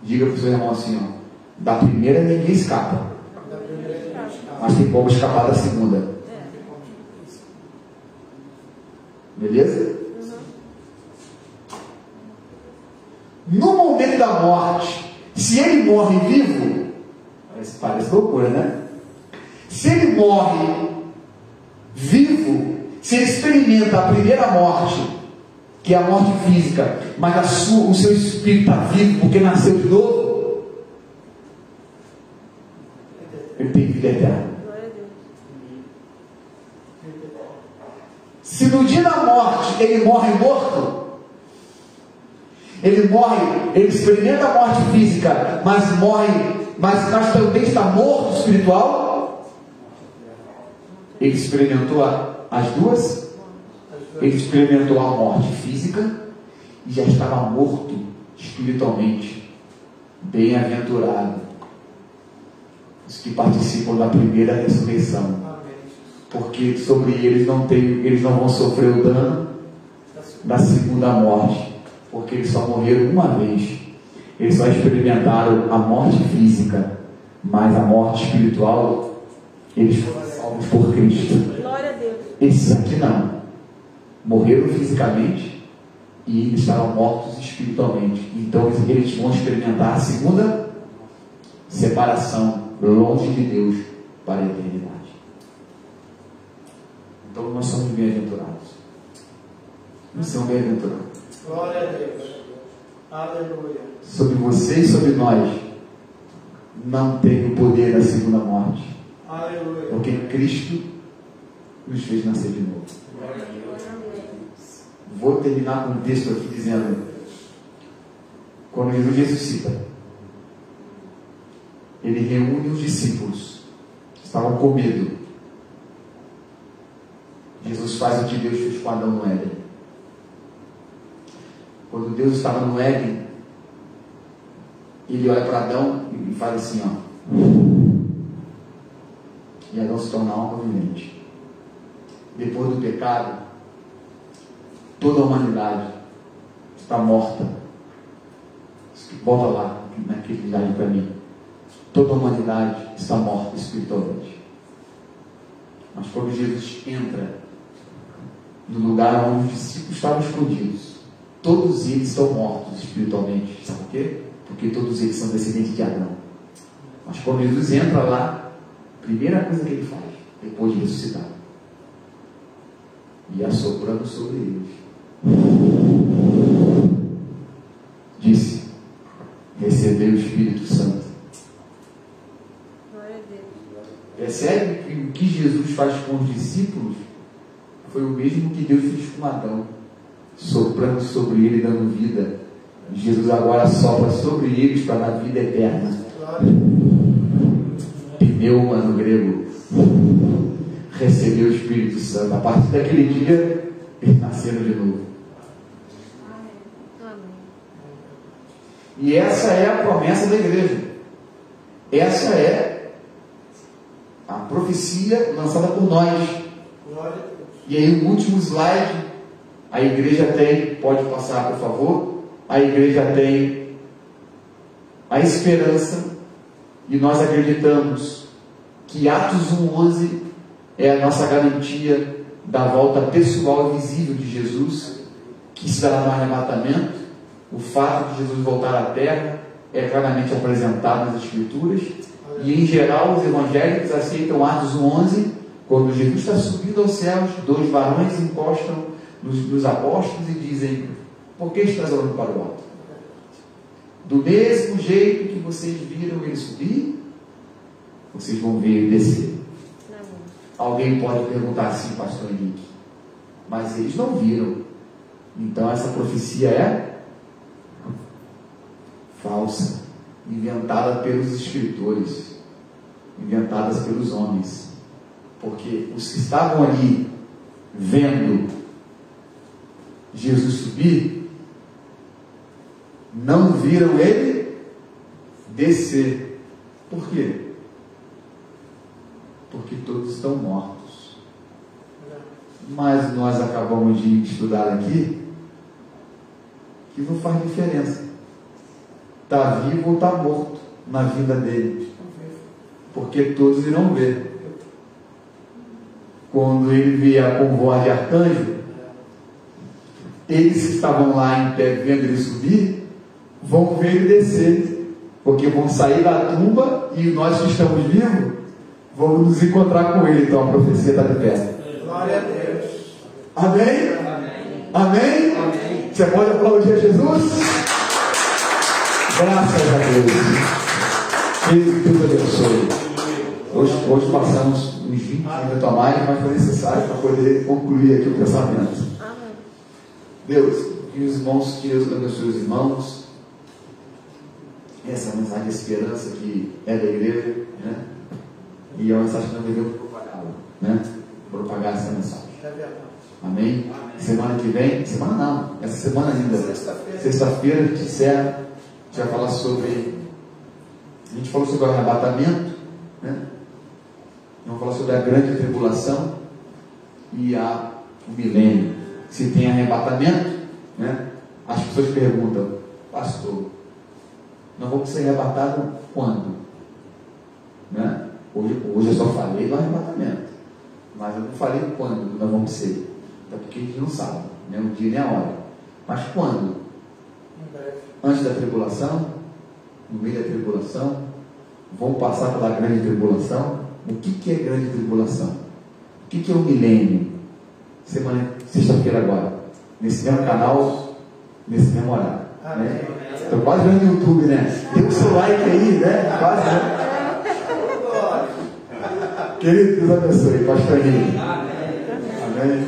Diga para o seu irmão assim, ó, da primeira ninguém escapa, mas tem como escapar da segunda. Beleza? No momento da morte, se ele morre vivo, parece loucura, né? Se ele morre vivo, se ele experimenta a primeira morte, que é a morte física, mas o seu espírito está vivo porque nasceu de novo, ele tem vida eterna. Se no dia da morte ele morre morto, ele experimenta a morte física, mas também está morto espiritual. Ele experimentou as duas. Ele experimentou a morte física e já estava morto espiritualmente. Bem-aventurado os que participam da primeira ressurreição, porque sobre eles não vão sofrer o dano da segunda morte, porque eles só morreram uma vez. Eles só experimentaram a morte física, mas a morte espiritual eles foram salvos por Cristo. Glória a Deus. Esses aqui não. Morreram fisicamente e estavam mortos espiritualmente. Então eles vão experimentar a segunda separação, longe de Deus para a eternidade. Então nós somos bem-aventurados. Nós somos bem-aventurados. Glória a Deus. Aleluia. Sobre você e sobre nós, não tem o poder da segunda morte. Aleluia. Porque Cristo nos fez nascer de novo. Vou terminar com um texto aqui dizendo: quando Jesus ressuscita, ele reúne os discípulos que estavam com medo. Jesus faz o que Deus fez com Adão no Éden. Quando Deus estava no Éden, ele olha para Adão e faz assim, ó. E Adão se torna alma vivente. Depois do pecado, toda a humanidade está morta. Volta lá, naquele slide para mim. Toda a humanidade está morta espiritualmente. Mas quando Jesus entra no lugar onde os discípulos estavam escondidos, todos eles estão mortos espiritualmente. Sabe por quê? Porque todos eles são descendentes de Adão. Mas quando Jesus entra lá, a primeira coisa que ele faz, depois de ressuscitar, e assoprando sobre eles, disse: recebeu o Espírito Santo. Glória a Deus. Percebe que o que Jesus faz com os discípulos foi o mesmo que Deus fez com Adão, soprando sobre ele, dando vida. Jesus agora sopra sobre eles para dar vida eterna. Pneuma no grego. Recebeu o Espírito Santo. A partir daquele dia, eles nasceram de novo. Amém. E essa é a promessa da igreja. Essa é a profecia lançada por nós. E aí o último slide, a igreja tem, pode passar por favor, a igreja tem a esperança, e nós acreditamos que Atos 1:11 é a nossa garantia da volta pessoal e visível de Jesus, que se dará no arrebatamento. O fato de Jesus voltar à terra é claramente apresentado nas Escrituras, e em geral os evangélicos aceitam Atos 1:11, quando Jesus está subindo aos céus, 2 varões encostam nos apóstolos e dizem: por que estás olhando para o alto? Do mesmo jeito que vocês viram ele subir, vocês vão ver ele descer. Alguém pode perguntar assim, pastor Henrique, mas eles não viram, então essa profecia é falsa, inventada pelos escritores, inventadas pelos homens, porque os que estavam ali vendo Jesus subir não viram ele descer. Por quê? Porque todos estão mortos. Mas nós acabamos de estudar aqui que não faz diferença está vivo ou está morto na vida dele, porque todos irão ver. Quando ele vier com voz de arcanjo, eles que estavam lá em pé vendo ele subir, vão ver ele descer, porque vão sair da tumba e nós que estamos vivos vamos nos encontrar com ele. Então a profecia está de pé. Glória a Deus. Amém? Amém. Amém? Amém. Você pode aplaudir a Jesus? Graças a Deus. Que Deus abençoe. Hoje passamos uns 20 minutos a mais, mas foi necessário para poder concluir aqui o pensamento. Amém. Deus, que os irmãos, que Deus abençoe os irmãos. Essa mensagem de esperança que é da igreja, né? E é uma mensagem que nós devemos propagá-la, né? Propagar essa mensagem. Amém? Semana que vem, semana não, essa semana ainda, sexta-feira, de serra, a gente vai falar sobre, a gente falou sobre o arrebatamento, né? Vamos falar sobre a grande tribulação e o milênio. Se tem arrebatamento, né? As pessoas perguntam, pastor, nós vamos ser arrebatados quando? Né? Hoje eu só falei do arrebatamento, mas eu não falei quando nós vamos ser, até porque a gente não sabe, nem o dia nem a hora. Mas quando? Antes da tribulação, no meio da tribulação, vão passar pela grande tribulação. O que é grande tribulação? O que é o milênio? Sexta-feira agora, nesse mesmo canal, nesse mesmo horário, né? Estou quase vendo no YouTube, né? Dê o seu like aí, né? Quase, né? Querido, Deus abençoe, pastor Henrique. Amém.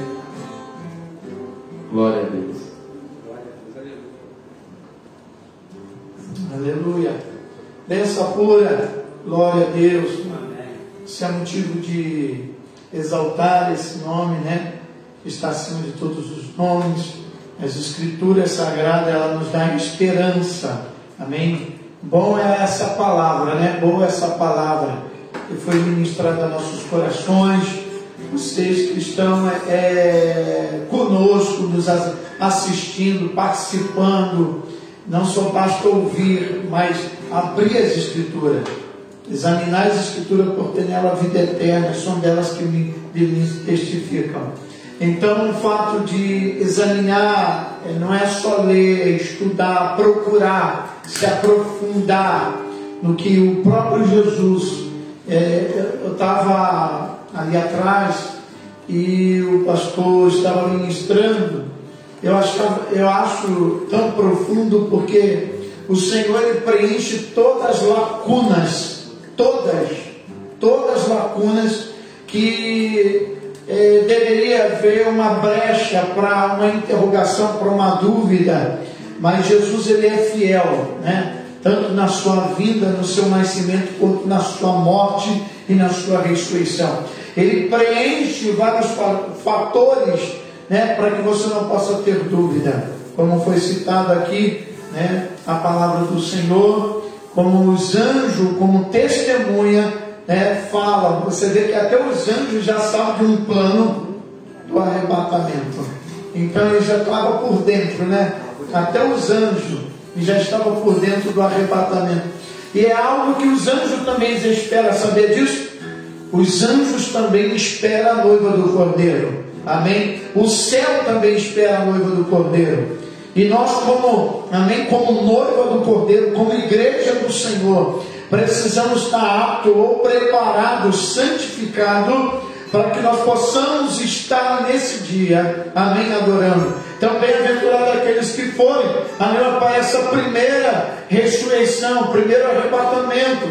Glória a Deus. Aleluia. Bênção pura. Glória a Deus. Isso é motivo de exaltar esse nome, né? Que está acima de todos os nomes. As Escrituras Sagradas, ela nos dá esperança. Amém? Bom é essa palavra, né? Boa essa palavra que foi ministrada a nossos corações. Vocês que estão conosco, nos assistindo, participando. Não só basta ouvir, mas abrir as Escrituras. Examinar as Escrituras, por ter nela a vida eterna. São delas que me testificam. Então, o fato de examinar não é só ler, estudar, procurar, se aprofundar no que o próprio Jesus. Eu estava ali atrás e o pastor estava ministrando. Eu acho tão profundo porque o Senhor ele preenche todas as lacunas, todas lacunas que deveria haver uma brecha para uma interrogação, para uma dúvida, mas Jesus ele é fiel, né? Tanto na sua vida, no seu nascimento, quanto na sua morte e na sua ressurreição. Ele preenche vários fatores, né, para que você não possa ter dúvida, como foi citado aqui, né, a palavra do Senhor, como os anjos, como testemunha, né, fala. Você vê que até os anjos já sabem de um plano do arrebatamento. Então ele já estava por dentro, né? Até os anjos já estavam por dentro do arrebatamento. E é algo que os anjos também esperam. Saber disso? Os anjos também esperam a noiva do Cordeiro. Amém? O céu também espera a noiva do Cordeiro. E nós como noiva do Cordeiro, como igreja do Senhor, precisamos estar aptos ou preparados, santificados, para que nós possamos estar nesse dia, amém, adorando. Então, bem-aventurado aqueles que forem, amém, para essa primeira ressurreição, primeiro arrebatamento.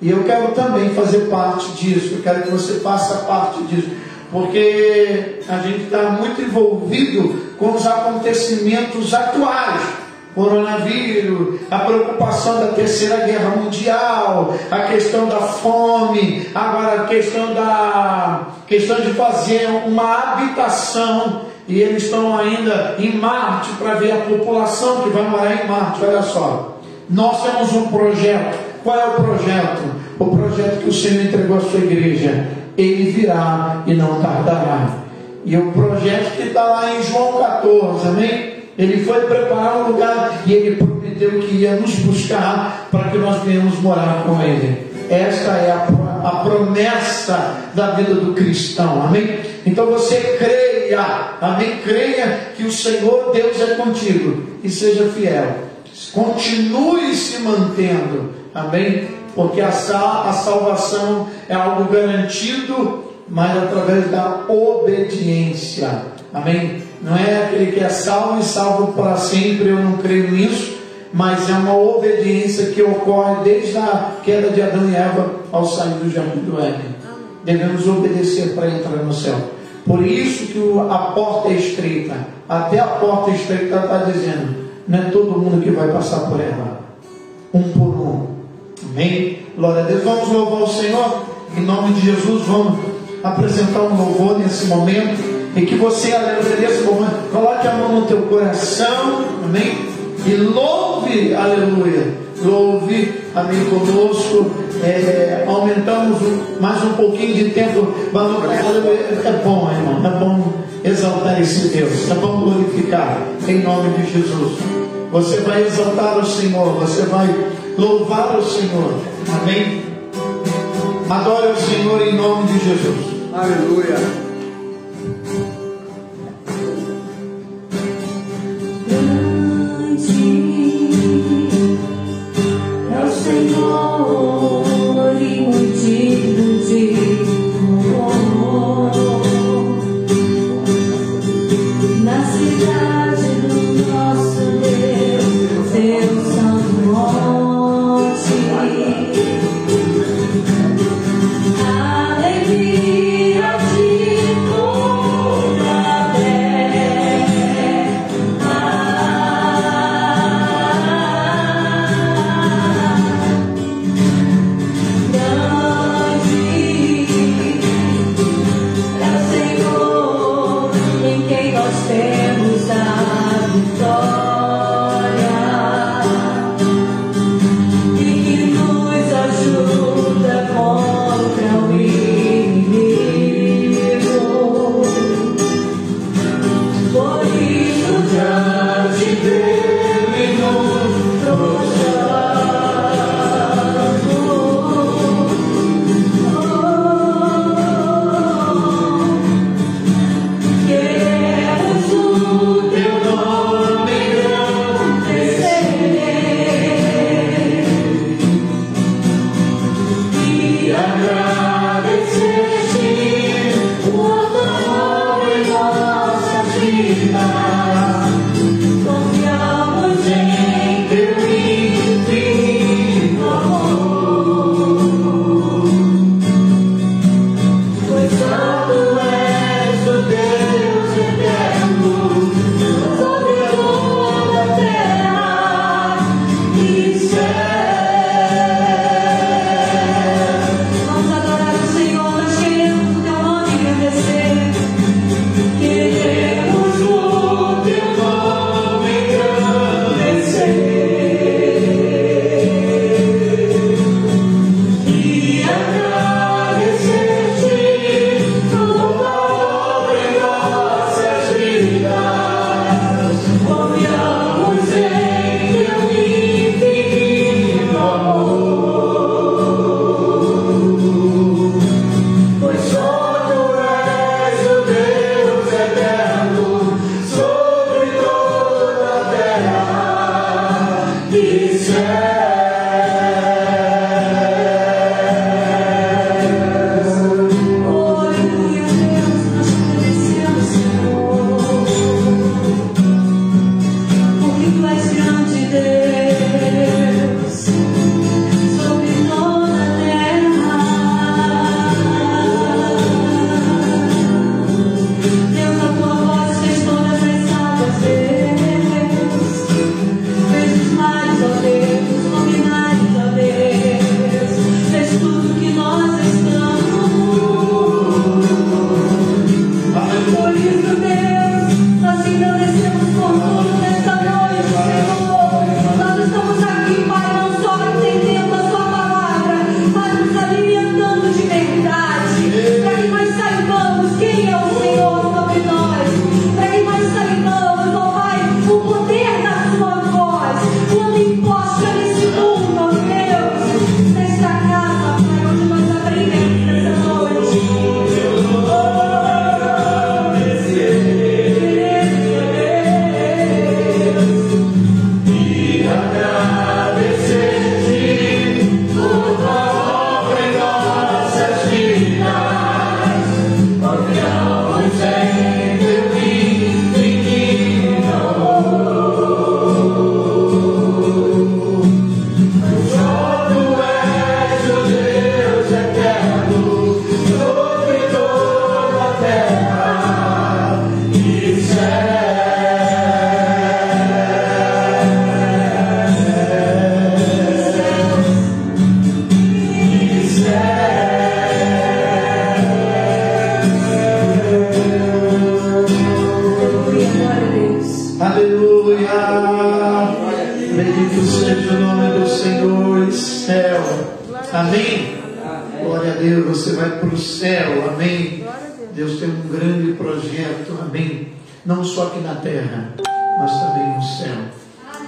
E eu quero também fazer parte disso, eu quero que você faça parte disso, porque a gente está muito envolvido com os acontecimentos atuais. Coronavírus, a preocupação da terceira guerra mundial, a questão da fome, agora a questão de fazer uma habitação, e eles estão ainda em Marte para ver a população que vai morar em Marte. Olha só, nós temos um projeto. Qual é o projeto? O projeto que o Senhor entregou à sua igreja. Ele virá e não tardará. E o projeto que está lá em João 14, amém? Ele foi preparar um lugar e ele prometeu que ia nos buscar para que nós venhamos morar com ele. Esta é a promessa da vida do cristão, amém? Então você creia, amém? Creia que o Senhor Deus é contigo e seja fiel. Continue se mantendo, amém? Porque a salvação é algo garantido, mas através da obediência, amém? Não é aquele que é salvo e salvo para sempre, eu não creio nisso, mas é uma obediência que ocorre desde a queda de Adão e Eva ao sair do jardim do Éden. Devemos obedecer para entrar no céu. Por isso que a porta é estreita. Até a porta estreita está dizendo, não é todo mundo que vai passar por ela, um por um. Amém? Glória a Deus. Vamos louvar o Senhor em nome de Jesus. Vamos apresentar um louvor nesse momento. E que você, aleluia, nesse momento, coloque a mão no teu coração, amém? E louve, aleluia, louve, amém, conosco. Aumentamos mais um pouquinho de tempo, mas é bom, irmão, é bom exaltar esse Deus, é bom glorificar em nome de Jesus. Você vai exaltar o Senhor, você vai louvar o Senhor, amém? Adore o Senhor em nome de Jesus. Aleluia. É o Senhor e muito de amor na cidade do nosso Deus, Deus. Bendito seja o nome do Senhor e céu. Amém. Glória a Deus, você vai para o céu. Amém. Deus tem um grande projeto. Amém. Não só aqui na terra, mas também no céu.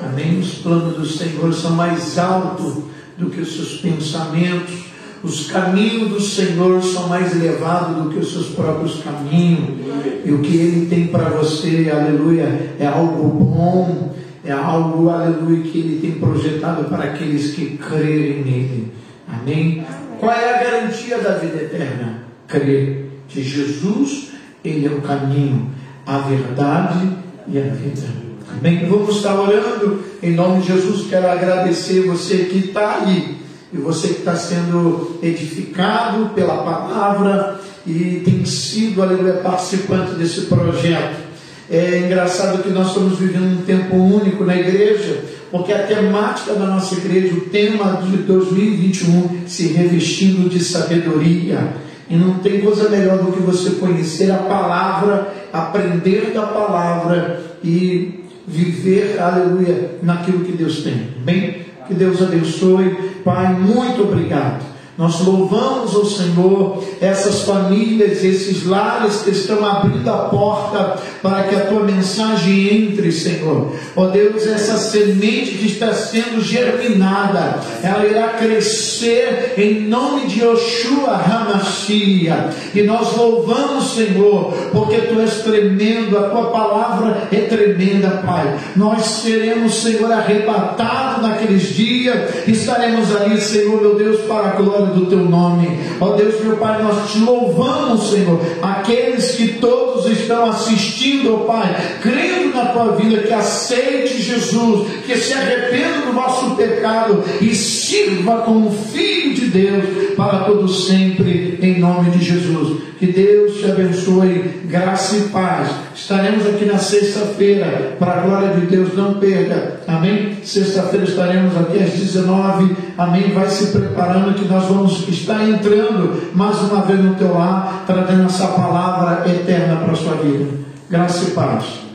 Amém. Os planos do Senhor são mais altos do que os seus pensamentos. Os caminhos do Senhor são mais elevados do que os seus próprios caminhos. E o que Ele tem para você, aleluia, é algo bom. É algo, aleluia, que Ele tem projetado para aqueles que crerem nele. Amém? Qual é a garantia da vida eterna? Crer que Jesus, Ele é o caminho, a verdade e a vida. Amém? Vamos estar orando em nome de Jesus. Quero agradecer você que está aí e você que está sendo edificado pela palavra e tem sido, aleluia, participante desse projeto. É engraçado que nós estamos vivendo um tempo único na igreja, porque a temática da nossa igreja, o tema de 2021, se revestindo de sabedoria. E não tem coisa melhor do que você conhecer a palavra, aprender da palavra e viver, aleluia, naquilo que Deus tem. Bem, que Deus abençoe. Pai, muito obrigado. Nós louvamos ao Senhor, essas famílias, esses lares que estão abrindo a porta para que a Tua mensagem entre, Senhor. Ó Deus, essa semente que está sendo germinada, ela irá crescer em nome de Yoshua HaMashiach. E nós louvamos, Senhor, porque Tu és tremendo, a Tua palavra é tremenda, Pai. Nós seremos, Senhor, arrebatados naqueles dias, estaremos ali, Senhor, meu Deus, para a glória do Teu nome. Ó Deus, meu Pai, nós Te louvamos, Senhor, aqueles que todos estão assistindo, ó Pai, crendo na Tua vida, que aceite Jesus, que se arrependa do vosso pecado e sirva como Filho de Deus para todo sempre, em nome de Jesus. Que Deus te abençoe, graça e paz. Estaremos aqui na sexta-feira, para a glória de Deus, não perca. Amém? Sexta-feira estaremos aqui às 19. Amém? Vai se preparando que nós vamos estar entrando mais uma vez no teu lar, trazendo essa palavra eterna para a sua vida. Graça e paz.